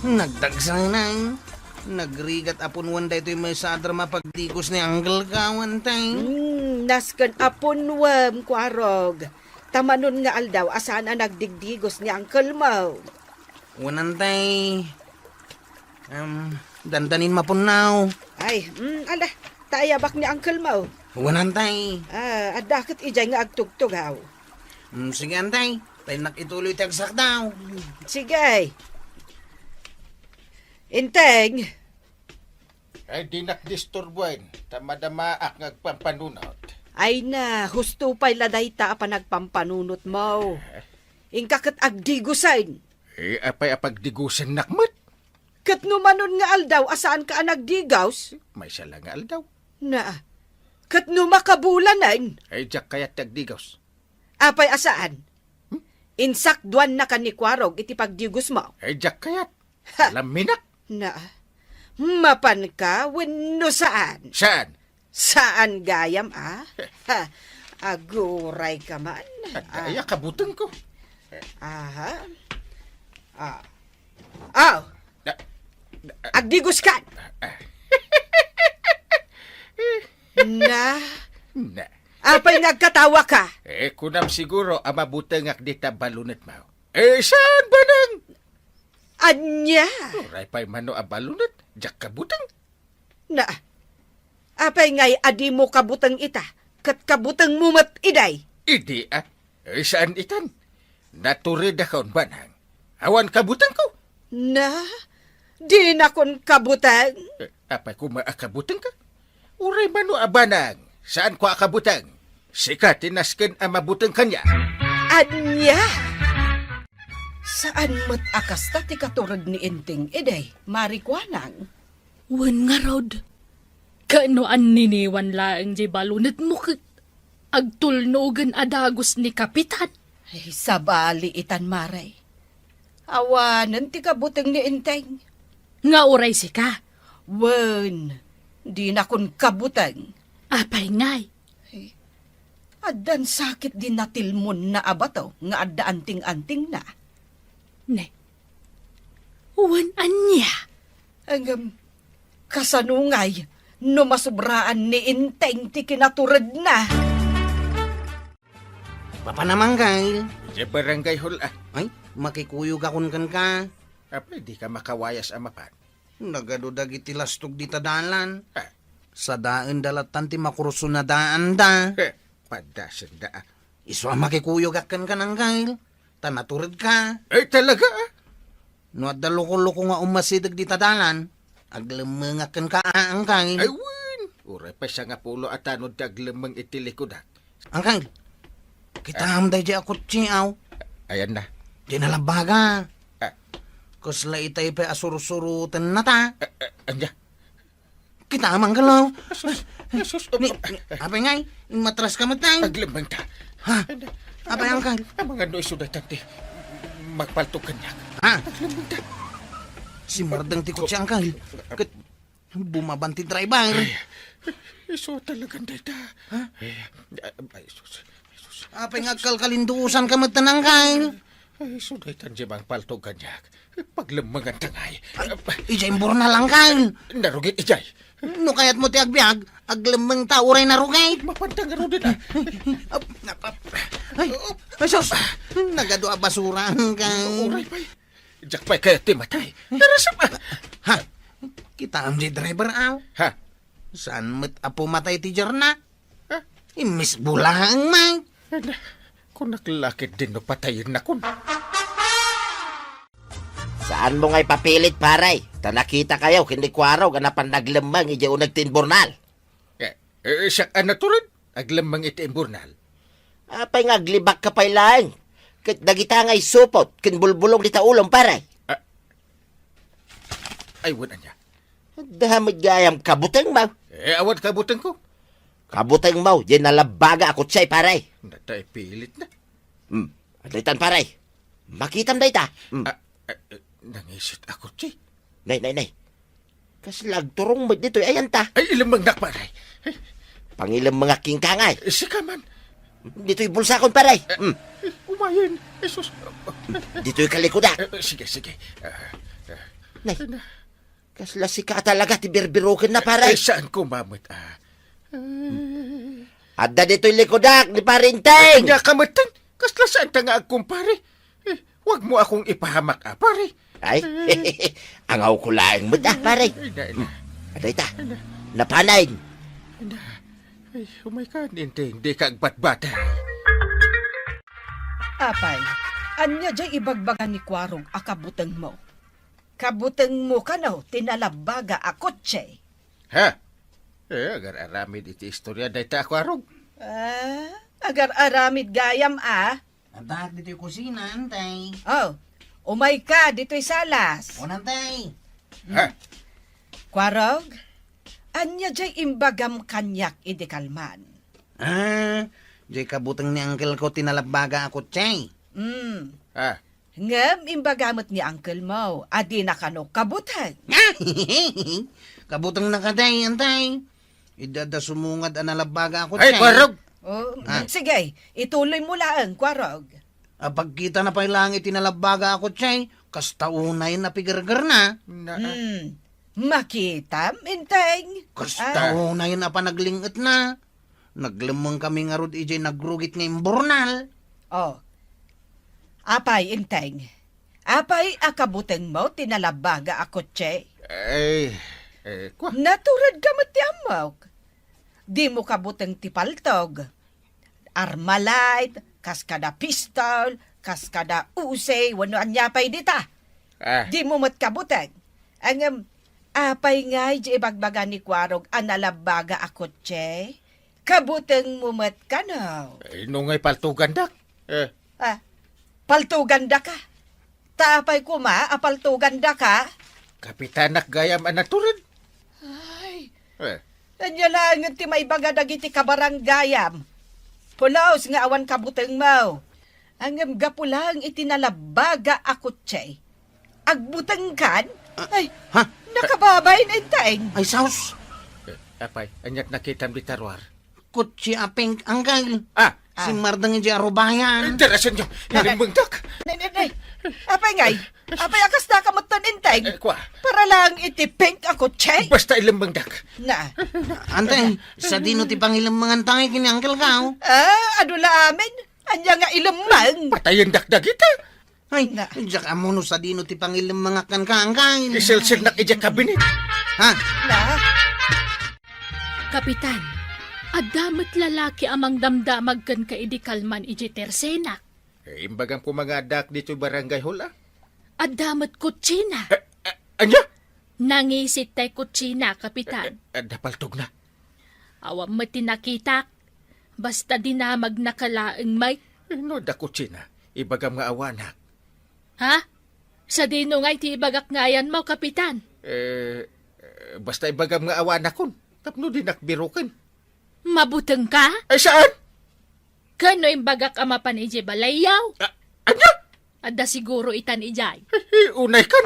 Nagdagsanang. Nagrigat apon wanda ito yung may sadra mapagdikos ni Uncle Kao, antay. Nasken apon wam, kwarog. Tamanon nga aldaw, asaan ang nagdigdigos ni Uncle mo. Wanantay. Dandanin mapunaw. Ay, ala, taayabak ni Uncle mo. Wanantay. Adakit ijay nga agtugtugaw. Sige, antay. Tayo nakituloy tagsak daw. Sige. Inteng, Ay di nakdisturbuan, tamadamaak ngagpampanunot. ay na, husto pa'y laday ta pa nagpampanunot mo. Ingkakat agdigusan. Apay apagdigusan nakmat. Kat numanon nga aldaw, asaan ka nagdigaws? May sala nga aldaw. Na, kat numakabulanan. Ay jak kayat tagdigaws. Apay asaan? Insakduan na ka ni Kwarog iti pagdigos mo. Ay jak kayat. Ha! Laminak. Na, mapan ka, wenno saan? Saan? Saan gayam, Ha, aguray ka man. Ay kabutang ko. Aha. Na- Agdigos ka. Na, Na. apay nagkatawa ka. Kunam siguro ang mabutang akdita balunat mo. Saan ba nang? Anya. Uray pa'y mano a balunat. Jak kabutang. Na, apay ngay adi mo kabutang ita. Kat kabutang mumat iday. Idi saan itan? Naturid akon banang. Awan kabutang ko. Na, di na kon kabutang. Apay ko maakabutang ka? Uray mano a banang. Saan ko akabutang? Sika tinasken ang mabutang kanya. Anya. Saan mo't akasta ti katurag ni Inteng iday, marikwanang? Wen nga rod. Kaano an niniwan laeng di balunit mo kit. Agtulnogan adagos ni Kapitan. Ay, sabali itan maray. Awanan ti kabuteng ni Inteng. Nga uray si ka. Wen, di na kun kabuteng. Apay ngay. Adan sakit din natilmon na abato nga adda anting-anting na. Ne. Uwan anya. Ang kasanungay no masubraan ni Inteng ti kinaturad na. Papa naman, Kyle. Sa barangay hall Ay, makikuyog akon kan ka. Pwede ka makawayas amapan. Nagadudag iti lastog di tadalan. Ah, Sa daan dalatan ti makurso na daan da. padasan da. Iso makikuyog akan ka ng Kyle. Tanaturid ka. Ay, talaga No at daloko-loko nga umasidag di tadalan. Aglamangakan ka ang Kyle. Ay, win. Uray pa siya nga pulo at anod daglamang itilikodak. Ang Kyle. Kita hamday di ako tsiyaw. Ayan na. Di nalabaga. Ah, Kusla itay pa asur-surutan na ta. anya. Kita amang galaw. Sus, Apa ngay? Matras ka matay. aglamang ta. Ha? Apa yang Kyle? Ang mga noy suday tante. Magpaltukan niya. Ha? Aglamang ta. Si Mardang tikot siya ang Kyle. Kat bumabanti driver. Iso talagang data. Ha? Ay, sus. Apa yung agkalkalindusan ka matanang Kyle? Ay, suday tanje bang paltukan niya. Paglamangan tangay. Ijay mbur na lang Kyle. Narugit ijay. No kayat mo ti agbiag, aglamang tauray na rugay. Mapantang aro din Ay, sus! Nagadua basura ang Kyle. Uray pa'y. Diyak pa'y kaya timatay. Narasap Ha? Kita ang di driver aw. Ha? Saan mo't apo matay ti Jarna? Ha? Imis bulang may. Ano? Kung naglakit din no patayin na kun. Saan mo nga'y papilit, paray? Ta nakita kayo, hindi ko araw, ganapan naglamang, ija nagtinbornal. Siya ano to rin? Aglamang iti imburnal. Apay nga, glibak ka pa'y lang. Kat nagita nga'y supot, kinbulbulong di taulong, paray. Ay, wala niya. Dahamid gayam, kabutang mo. Awad kabutan ko. Kabutang mo, di nalabaga ako sa'y, paray. Natay pilit na. Adlitan, paray. Makitam day ta. Nangisit ako, Chay. Nay. Kaslag turong mo dito, ayan ta. Ay, ilamang nakparay. Pangilang mga kingkangay. Sika man. Dito'y bulsa kon, paray. Umayin. Jesus. Dito'y kalikuda. Sige. Nay, kasla si ka talaga, tibirbirukin na, paray. Saan ko mamit, Adda dito'y likudak ni Parinteng. Kanya kamatan. Kasla saan ta nga agkumpare. Huwag mo akong ipahamak, pare. Ay, angaw ko lang mo da, paray. Aday ta, napanay. Ay, umay ka, hindi ka agbat-bata. Apay, anya jay ibagbagan ni Kwarong akabuteng mo. Kabuteng mo ka no, tinalabaga ako, Che. Ha? Agar aramid iti istorya dahi ta ako arog. Agar aramid gayam, Antak dito yung kusina, antay. Oh, umay ka, dito'y salas. O nantay. Ha? Kwarog, anya jay imbagam kanyak idikalman. Jay kabutang ni uncle ko tinalabaga ako, Chay. Ha? Ngam imbagamot ni uncle mo, adi na kano kabutang. Kabutang nakaday, antay. Idada sumungad ang nalabaga ako, Ay, Chay. parog! Oh, sige, ituloy mo lang, Kwarog. Pagkita na pa langit tinalabaga ako, Chay. Kastaunay na pigargar na. Makita, Inteng. Kastaunay na pa naglingat na. Naglamang kami nga rod, ijay nagrugit ng imburnal. Oh. Apay, Inteng. Apay, akabuteng mo, tinalabaga ako, Che. Ay, kwa. Naturad ka matiyamok. Di mo kabuteng tipaltog. Armalite, kaskada pistol, kaskada usay, wano anyapay dita. Di mo matkabuteng. Ang apay nga, di ibagbaga ni Kwarog, analabaga ako, Che. Kabuteng mo matkanaw. Ay, nungay paltugan dak. Paltuganda ka. Tapay ko apaltuganda ka. Kapitanak gayam anaturin. Ay, Eh, anya lang ti may baga dagiti kabaranggayam. Pulaos nga awan kabuteng mo. Ang gapulang itinalabaga ako, Chay. Agbutang kan? Ay, Ha? nakababay na inteng. Ay, saus. Apay, anyat nakitam di tarwar. Kutsi apeng anggal. Ah, Si Mardang di arubayan. darasan nyo, nalimbungdak. Nay. Apay ngay. Apay akas na kamutan inteng. Kwa, Para lang itipink ako, Chay. basta ilimbungdak. Na. Antay, sa dino ti pangilang mga tangay kini anggal ka. Oh. Adula amin. Anya nga ilamang. Patayin dakdag ita. Ay, Na. jak amono sa dino ti pangilang mga kan ka anggal. Isilsil na kija kabinet. Ha? Na. Kapitan, adamat lalaki amang damdamag kan ka idi kalman iji tersena. Imbagang po mga adak dito barangay hula. Adamat kutsina. Anya? Nangisit tay kutsina, kapitan. Dapaltog na. Awam mo tinakitak. Basta dinamag nakalaang may. No, dako China. Ibagam nga awanak. Ha? Sa dino nga'y ti ibagak ngayan mo, kapitan. Basta ibagam nga awanak kon. Tapno din nakbirukan. Mabuteng ka? Ay, saan? Kano imbagak ama pan iji balayaw? Anya? Adda siguro itan ijay. Unay kan.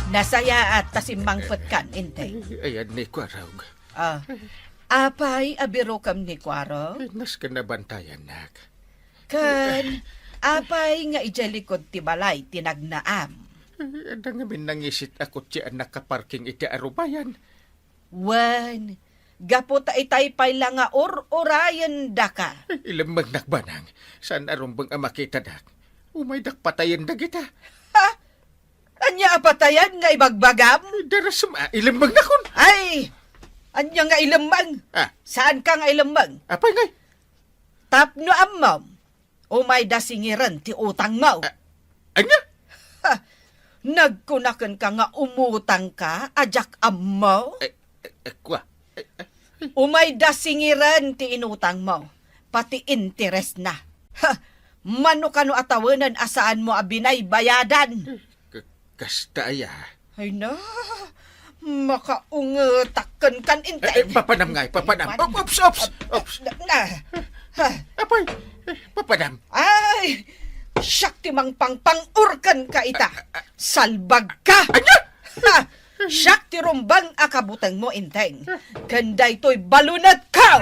Nasaya at tasimmangpet kan inteng. Ayan ni Kwarog. Apay abiro kam ni Kwaro. Nas ka na bantayan, nak. Kan, apay nga ijalikod ti balay tinagnaam. Ada nga minangisit ako siya nakaparking iti arubayan. Wan, gapo ta itay lang nga orayan daka. Ilamag nakbanang. Saan arumbang amakita dak? Umay dak patayin da kita. Ha? Anya apatayan nga ibagbagam? Daras ma, ilamag na kon. Ay, anya nga ilamang. Ah, Saan ka nga ilamang? apay ngay? Tapno ammam. Umay dasingiran ti utang mo. Anya? Nagkunakan ka nga umutang ka, ajak ammo. Kwa. Umay dasingiran ti inutang mo. Pati interest na. Ha! Mano kano atawanan asaan mo abinay bayadan. Kasta aya. Ay na, makaungetakan kan intay. Papanam ngay, papanam. Ops. Na, ha, Apay, papanam. ay, siyak timang pangpangurkan ka ita. Salbag ka. Anya? Ha, siyak ti rumbang akabutang mo inteng. Kanday to'y balunat ka.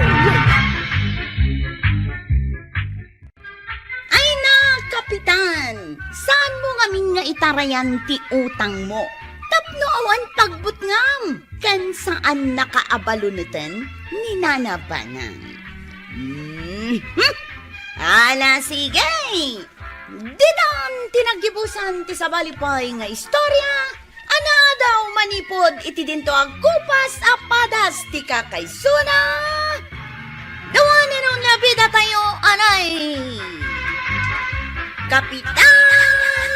Ay na, kapitan! Saan mo ngamin nga itarayan ti utang mo? Tapno awan pagbut ngam! Kan saan nakaabalunutan ni nanabanang? Ala, sige! Dinan tinagibusan ti sabalipay nga istorya, ana daw manipod iti dinto ang kupas apadas ti kakaysuna. Dawanin nung labida tayo, anay! Kapitan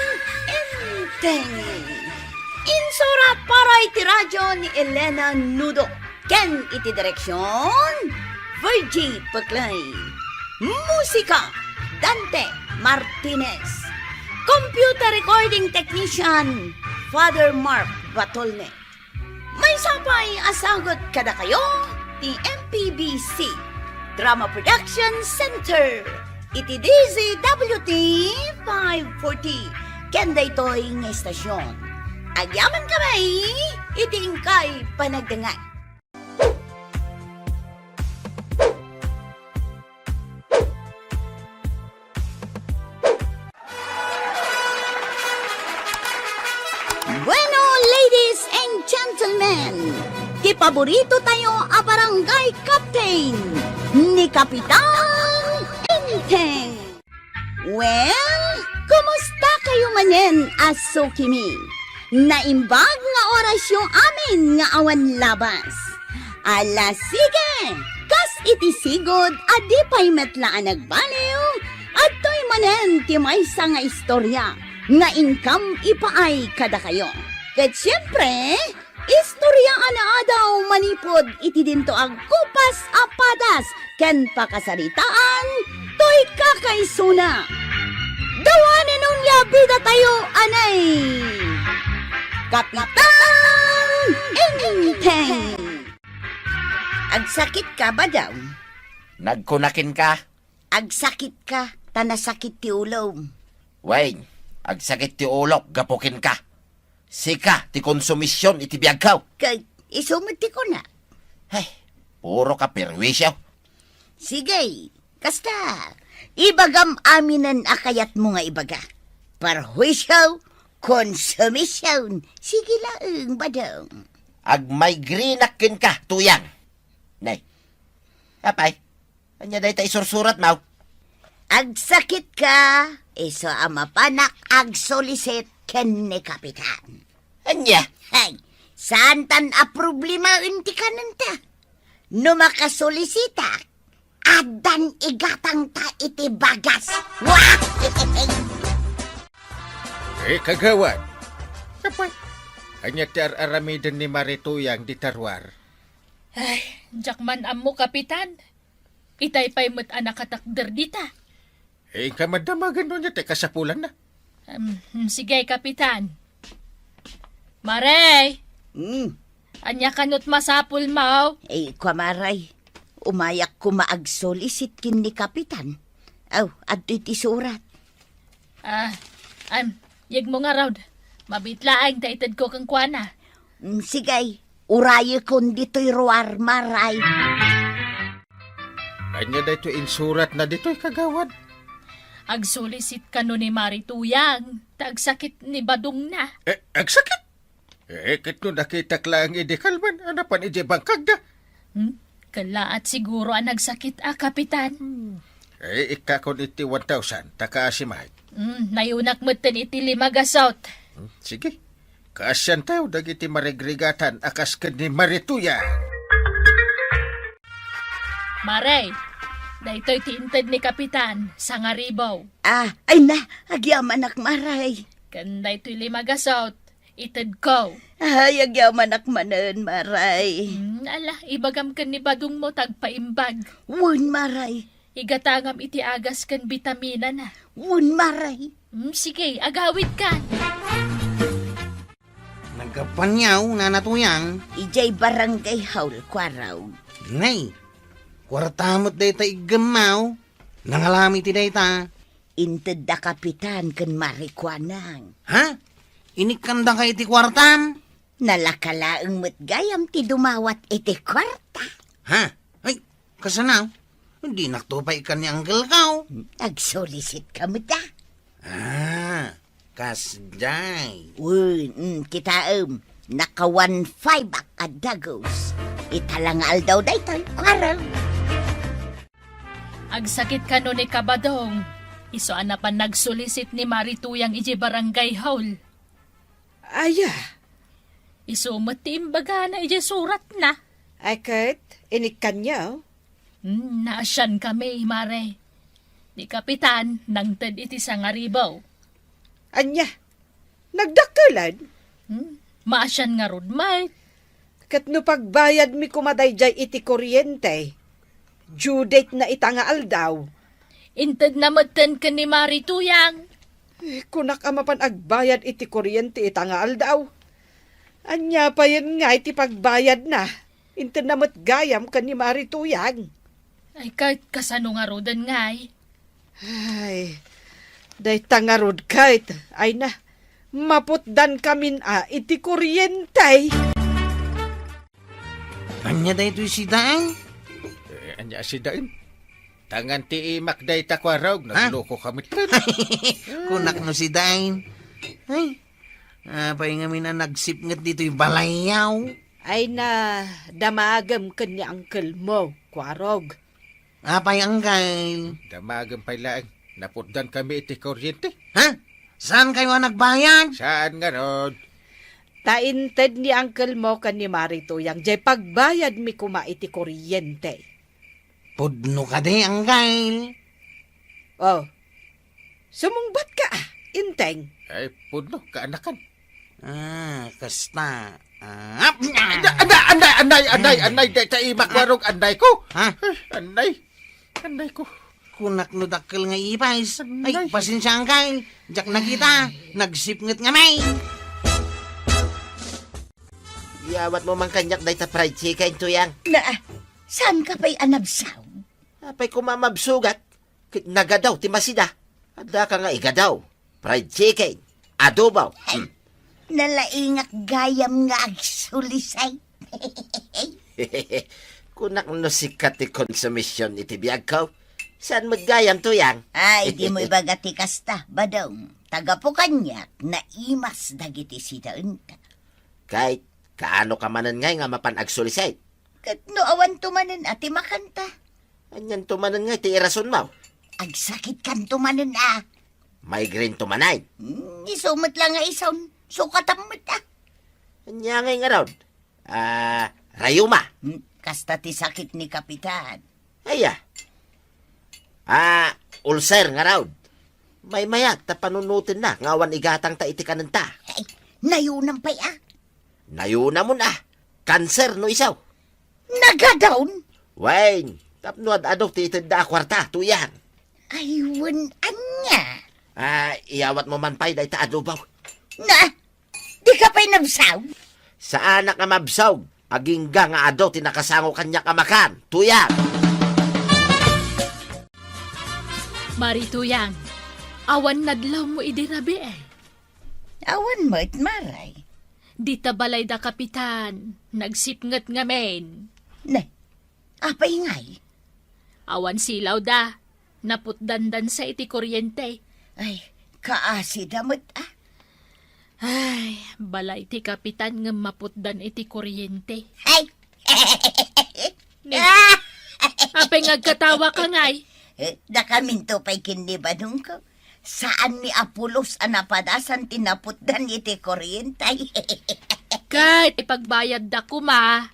Enteng. Insura para iti radyo ni Elena Nudo. Ken iti direksyon, Virgie Paclay. Musika, Dante Martinez. Computer recording technician, Father Mark Batolne. May sapay asagot kada kayo, ti MPBC Drama Production Center. Iti DZWT 540. Kenda ito'y nga estasyon. Agyaman kamay, iti ingkay panagdangan. Bueno, ladies and gentlemen, ti paborito tayo a barangay captain ni Kapitan Enteng. Well, kumusta kayo manen, aso kimi? Naimbag nga orasyon amin nga awan labas. Ala sige, kas iti sigod adi pa'y metlaan nagbaliw, at to'y manen ti maysa nga istorya nga income ipaay kada kayo. Ket siyempre, istorya ana daw manipod iti dinto ang kupas apadas ken pakasaritaan to'y kakaysuna. Dawanan nung labida tayo, anay! Kapitan Enteng! Agsakit ka ba daw? Nagkunakin ka? Agsakit ka, tanasakit ti ulom. Wayne, agsakit ti ulok, gapukin ka. Sika, ti konsumisyon iti biyagkaw. Kay, isumiti ko na. Ay, puro ka perwisyo. Sige, kasta. Ibagam aminan akayat mo nga ibaga. Parwisyo, konsumisyon. Sige lang, badong. Agmigrinakin ka, tuyang. Nay, apay, anya day ta isursurat mau. Agsakit ka, iso ama panak agsolisit ken ni kapitan. Anya, Hay, saan tan a problema inti kanan ta? No makasolisita, adan igatang ta iti bagas. Wah! Kagawad. Kapay. Anya ti aramidan ni Marituyang di tarwar. Ay, jakman amo kapitan. Itay pa'y mo't anak katakder dita. Kamadamagan nun niya, kasapulan na. Sige, kapitan. Maray, Hmm, anya kanot masapul mau. kwamaray, umayak ko maagsolisit kin ni kapitan. Aw, at iti surat. Yag mo nga raw. Mabitlaang taitad ko kang kuana. Sigay, uraye kon dito'y ruar maray. Anya da ito insurat na dito'y kagawad. Agsulisit ka no ni Marituyang. Tagsakit ni Badong na. Agsakit. Kit no nakita klang idikalman, anapan ije bangkag da. Kala at siguro ang nagsakit kapitan. Ikakon iti 1,000, takaasimay. Nayunak mo tin iti limagasot. Sige. Kaasyan tayo, dagiti marigrigatan, akas ka ni Marituya. Maray, daytoy tiintad ni kapitan sa ngaribaw. Ay na, agyaman ak maray. Kan daytoy limagasot, itad ko. Ay, agyaman ak manen maray. Ala, ibagam kan ni Badong mo tagpaimbag. Wun maray, Igatangam iti agas kan bitamina na. wun maray. Sige, agawid ka. Nagkapanyaw na natuyang. Ijay barangay haul kwaraw. Nay, kwartamot day ta igamaw. Nangalami ti day ta. Inted da kapitan ken marikwanang. Ha? Inikanda ka iti kwartam? Nalakalaeng mo't gayam ti dumawat iti kwarta. Ha? Ay, kasanaw? Hindi naktupay ka ni Uncle Kaw. Agsolicit ka mo da. Kasjay. Wun, kitaem. Naka 1.5 ak adagos. Italangal daw daytoy kwaraw. Agsakit ka no ni Kabadong. Iso anapan nagsulisit ni Marituyang iji barangay hall. Aya, Iso matimbaga na iji surat na. ay kahit inikan niya. Naasyan kami, Mare. Ni Kapitan, nangtad iti sa ngaribaw. Anya, nagdakalan. Maasyan nga rod, mate. Kat no pagbayad mi kumaday jay iti kuryente. Due date na itangaal daw. Intad na matan ka ni Marituyang. Kunak amapan agbayad iti kuryente itangaal daw. Anya pa yan nga iti pagbayad na. Intan na gayam ka ni Marituyang. Ay, kahit kasano nga rodan ngay. Ay, day tangarod kahit. Ay na, maputdan kamin iti kuryente. Anya day ito si Daang? Anya si Dain. Tangan ti imak day takwaraw, nagloko kami tan. Kunak no si Daang. Ay, apay nga mina nagsipngat dito yung balayaw. Ay na, damagam ka ni uncle mo, kwarog. Apay Uncle. Damagan pa lang, naputdan kami iti kuryente. Ha? Saan kayo nagbayad? Saan nga ron? Tainted ni uncle mo ka ni Marituyang, jay pagbayad mi kuma iti kuryente. Pudno ka de, Uncle. Oh, sumungbat ka inteng. Ay, pudno, kaanakan. Kasta. Anay, day ta imakwarog, anay ko. Ha? Anay ko. Kunak no dakkel nga ipais. Ay, pasensya Uncle. Jak na kita. Nagsipngat nga may. Yawat mo mang kanyak day ta fried chicken, tuyang. Na, saan ka pa'y anabsaw? Apay kumamabsugat. Kit nagadaw ti masida. Adda ka nga igadaw. Fried chicken. Adobo. Nalaingak gayam nga agsulisay. Kunak no sikat ti konsumisyon iti biyag ko. Saan magayam to yang? Ay, di mo ibagati kasta, badong. Taga po kanyak na imas dagiti sidaun ka. Kahit kaano ka manan ngay nga mapanagsulisay. Kat no awan tumanin ati makanta. Anyan tumanan ngay ti irason mo. Agsakit kan tumanin ah. Migraine tumanay. Isumot lang nga isaw. Sukatamot ah. Anya ngay nga raw. Rayuma. Kasta ti sakit ni Kapitan. Aya. Ulcer nga raw. May mayat ta panunutin na ngawan igatang ta iti kananta. Ay, nayunang pa'y ah. Nayuna mo na. Kanser no isaw. Nagadown? Wayne, tapno adok ti itinda kwarta, tuyang. Aywan anya. Iyawat mo man pa'y dahi ta adobaw. Na, di ka pa'y nabsaw? Sa anak nga mabsaw, agingga nga ado tinakasango kanya kamakan, tuyang. Marituyang, awan nadlaw mo idirabi eh. Awan mo't maray. Di ta balay da kapitan, nagsipngat nga men. Na, apay ngay. Awan silaw da, naputdandan sa iti kuryente. Ay, kaasi damot ah. Ay, balay ti kapitan nga maputdan iti kuryente. Ay, Apay ngagkatawa ka ngay. Nakaminto pa'y kinibadong ko. Saan ni Apulos anapadasan tinaputdan iti kuryentay? Kahit ipagbayad da kuma,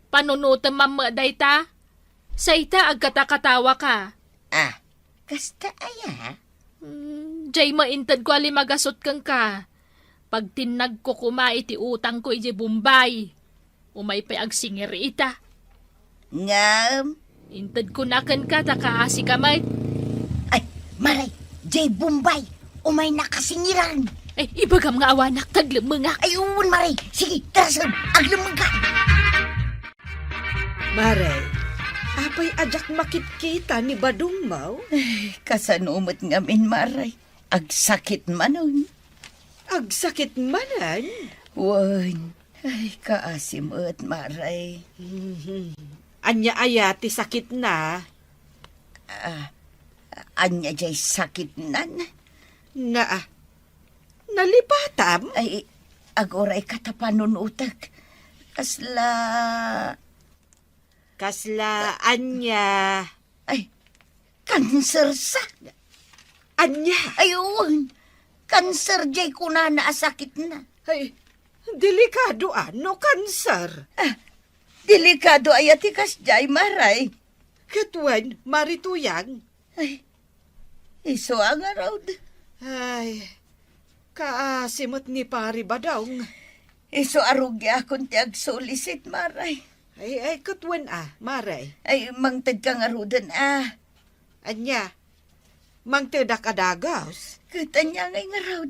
panunutan mamaday ta. Sa ita agkatakatawa ka. Ah, kasta aya? Jay maintad ko alimagasot kang ka. Pag tinag ko kuma iti utang ko iti Bombay. Umay pa'y agsingir ita. Ngam. Intad ko nakan ka, takaasi kamay. Ay, maray, Jay Bombay, umay nakasingiran. Ay, ibagam nga awanak, taglamangak. Ay, uwan maray, sige, tarasan, aglamangka. Maray, apay ajak makit-kita ni Badong Mau? Kasanumot ngamin, maray. Agsakit manon. Agsakit manan. Wan, ay, kaasimot, maray. Anya aya ti sakit na. Anya jay sakit nan. Nalipatam? Ay, agoray katapanon utak. Kasla, Anya. ay, kanser sa. Anya. Ayun, kanser jay kunana asakit na. Ay, delikado ano, kanser. Delikado ay atikas jay maray. Katwan, marituyang. Ay, iso ang araw. Ay, kaasimot ni pari Badong. Iso arugya akong ti agsulisit maray. Ay, katwan maray. Ay, mangtad kang arudan Anya, mangtedak adagaws. Katanya ngay ngaraw.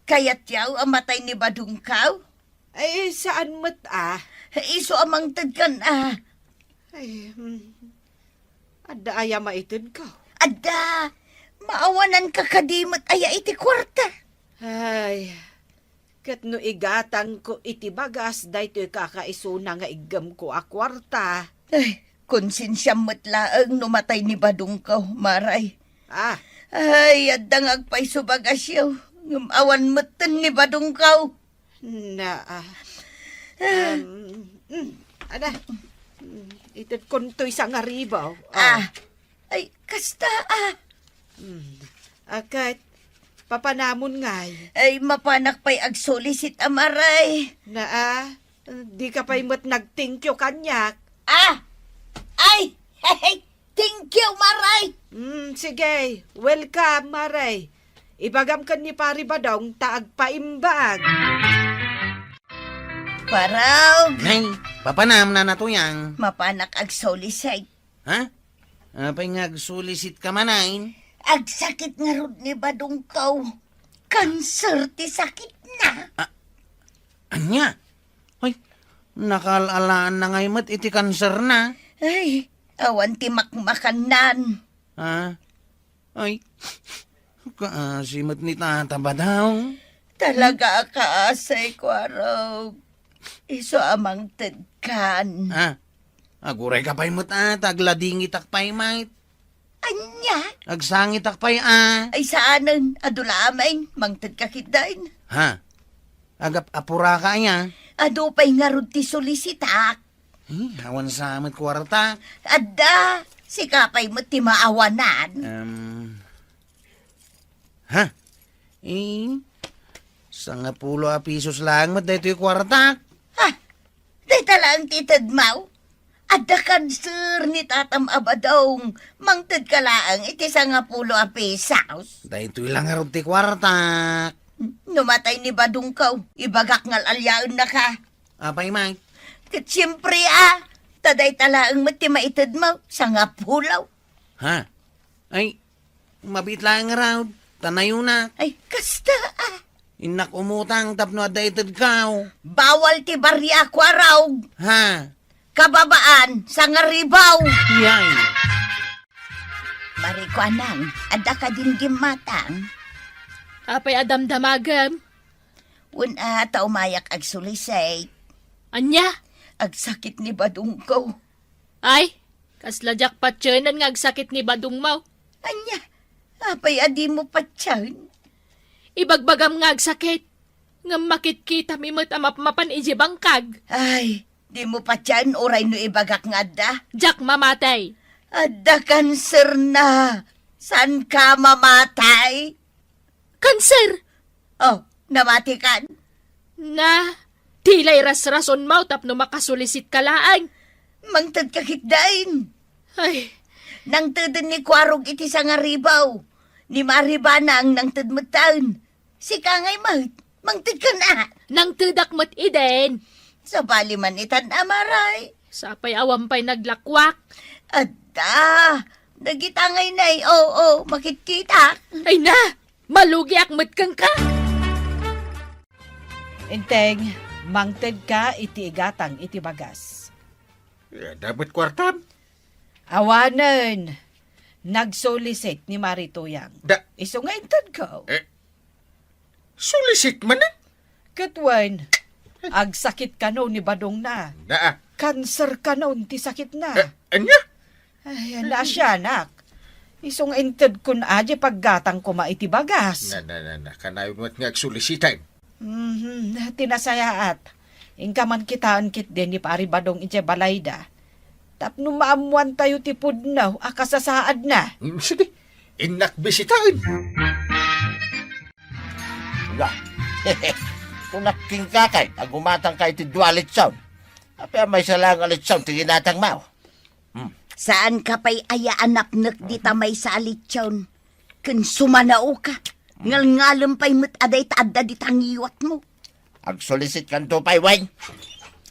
Kaya't yaw amatay ni Badungkaw. Ay, saan mat Iso amang tadkan Ay, adda aya maitid ka. Adda, maawanan ka kadimot aya iti kwarta. Ay, kat no igatang ko iti bagas, dahito kakaisuna nga igam ko akwarta. Ay, konsensyam mo't laang numatay ni Badungkaw, maray. Ay, adda ngagpay subagasyaw. Ngumawan mo'ten ni Badungkaw. Itid kontoy sa nga ribaw. Ay, kasta Akat, papanamon ngay. Ay, mapanak pa'y agsulisit amaray. Di ka pa'y mat nagtingkyo kanyak. Ay, hey, thank you, maray. Sige, welcome, maray. Ibagam kan ni pari Badong, taag paimbag. Paraw, Nay, papanam na natuyang. mapanak agsulisit. Ha? Apay ngagsulisit ka manain. Agsakit nga rod ni Badungkaw. Kanser ti sakit na. Anya? Hoy, nakalalaan na ngay mat iti kanser na. Ay, awan ti makmakanan. Ha? Ay, kaasimot ni tata ba daw? Talaga ka, say kwarog. Iso amang tedkan. Aguray ka pa'y mo't tagladingit akpay mait. Anya? Agsangit akpay Ay saanan, adulamay, mangted kakitayin. Ha? Agap apura ka niya. Ado pa'y nga ron ti solisitak. Hawan sa amat kwarta. Adda, si kapay mo ti maawanan. Ha? Sangapulo a pisos lang mat dito yung kwarta. Ha? Day talang titad mau. Adda kanser ni tatam abadong. Mangted ka laang iti 10 pesos. Dito lang aron ti kwarta. Numatay ni badong kaw. Ibagak ngal alyaan na ka. Apay mait. Kat siyempre taday talaang mati maitad mo. 10. Ha? Ay, mabit lang raw. Tanayo na. Ay, kasta Inak umutang tapno adaitad kaw. Bawal ti barya kwaraw. Ha? Kababaan, sa ngaribaw. Yay. Mariko anang, ada ka din gimatang. Apay adamdamagam. Taumayak ag sulisay. Anya? Ag sakit ni badong ko. Ay, kasladyak patyanan nga agsakit ni Badong Mau. Anya, apay adi mo pa tiyan. Ibagbagam nga agsakit. Nga makitkita mimot amapmapan iji bangkag. Ay, di mo pa tiyan, oray no ibagak nga da. Jak mamatay. Adda kanser na. San ka mamatay? Kanser! Oh, namati kan? Na, tilay ras-rason mau tapno makasulisit ka laang. Mangtad kakikdain. Ay, Nang tadin ni Kwarog iti sa ngaribaw. Ni Maribana ang nang tadmatan. Si Kangay mangtad ka na. nang tudak mo't iden. Sa baliman itan amaray. Sapay awampay naglakwak. Adda, nagitangay na oo, makikita. Ay na, malugi akmat kang ka. Inteng, mangted ka iti igatang iti bagas. Dapat kwartam. Awanan, nagsolicit ni Marituyang. Da, Iso nga intad ka. sulisit man na. Katwan, agsakit ka no ni Badong na. Na, Cancer ka noon ti sakit na. anya? Ay, na siya, anak. Isong intad kun aja paggatang ko maiti bagas. Na, kanayon mo't nga agsulisitan. Tinasayaat. Ingka man kitaan kit din ni Pari Badong ije balayda. Tapno maamuan tayo ti pudnaw, akasasaad na. Sige, inak bisitaan. Nga. Kunak king kakay, agumatang kay ti dualit sound. Apya may salang alit sound, tiginatang mau. Saan ka pa'y ayaanapnak di tamay sa alitsyon? Kun sumanao ka, ngal-ngalam pa'y mataday taadda di tangiwat mo. Ag-solicit kan to pay wine.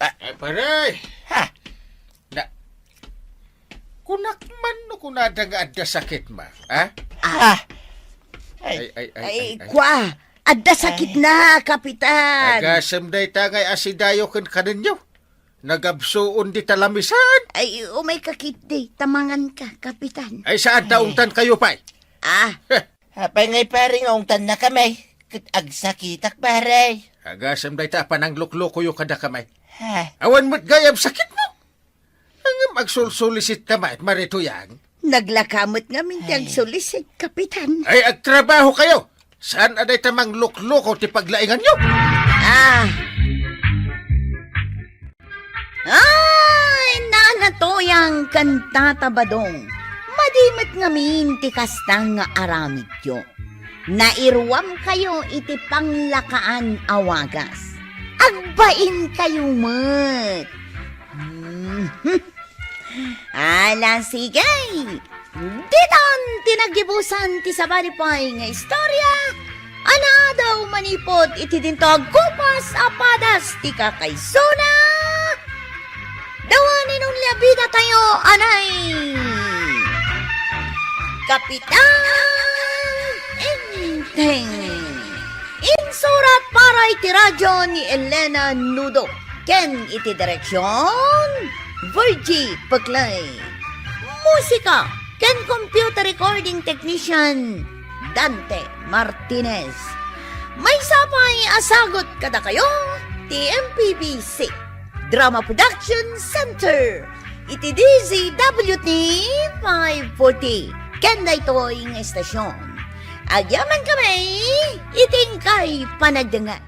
Ay, paray. Ha? Na, kunak man no kunada nga adda sakit ma. Ha? Ah. Ay, kwa, adda sakit na, kapitan. Agasam day tangay asidayo kan kaninyo. Nagabsuon di talamisan. Ay, umay kakit di, tamangan ka, kapitan. Ay, saan taungtan kayo pa'y? Hapay ngay paring ongtan na kami. Agsakitak paray. Agasam day ta panang lukloko yung kada kamay. Ha? Awan mo't gayam sakit mo. Ang magsulsulisit kamay at marituyang. Naglakamot nga mintiyang solicit, kapitan. Ay, agtrabaho kayo. Saan aday tamang lukloko ti paglaingan nyo? Ay, nanatoyang kantata badong. Madimit ngamin ti kastang nga aramid yo. Nairwam kayo iti panglakaan awagas. Agbain kayo mat. Ala sigay. Ditan tinagibusan ti sabaripay nga istorya. Ana daw manipot iti dintog kupas apadas ti kakaysona. Dawanin ang labida tayo, anay! Kapitan Inteng! Insurat para iti radyo ni Elena Nudo. Ken iti direksyon, Virgie Paglay. Musika, ken computer recording technician Dante Martinez. May sapay asagot kada kayo, TMPBC Drama Production Center. Iti DZWT 540. Ken da ito ang estasyon. Agyaman kami, iting kay panagdanga.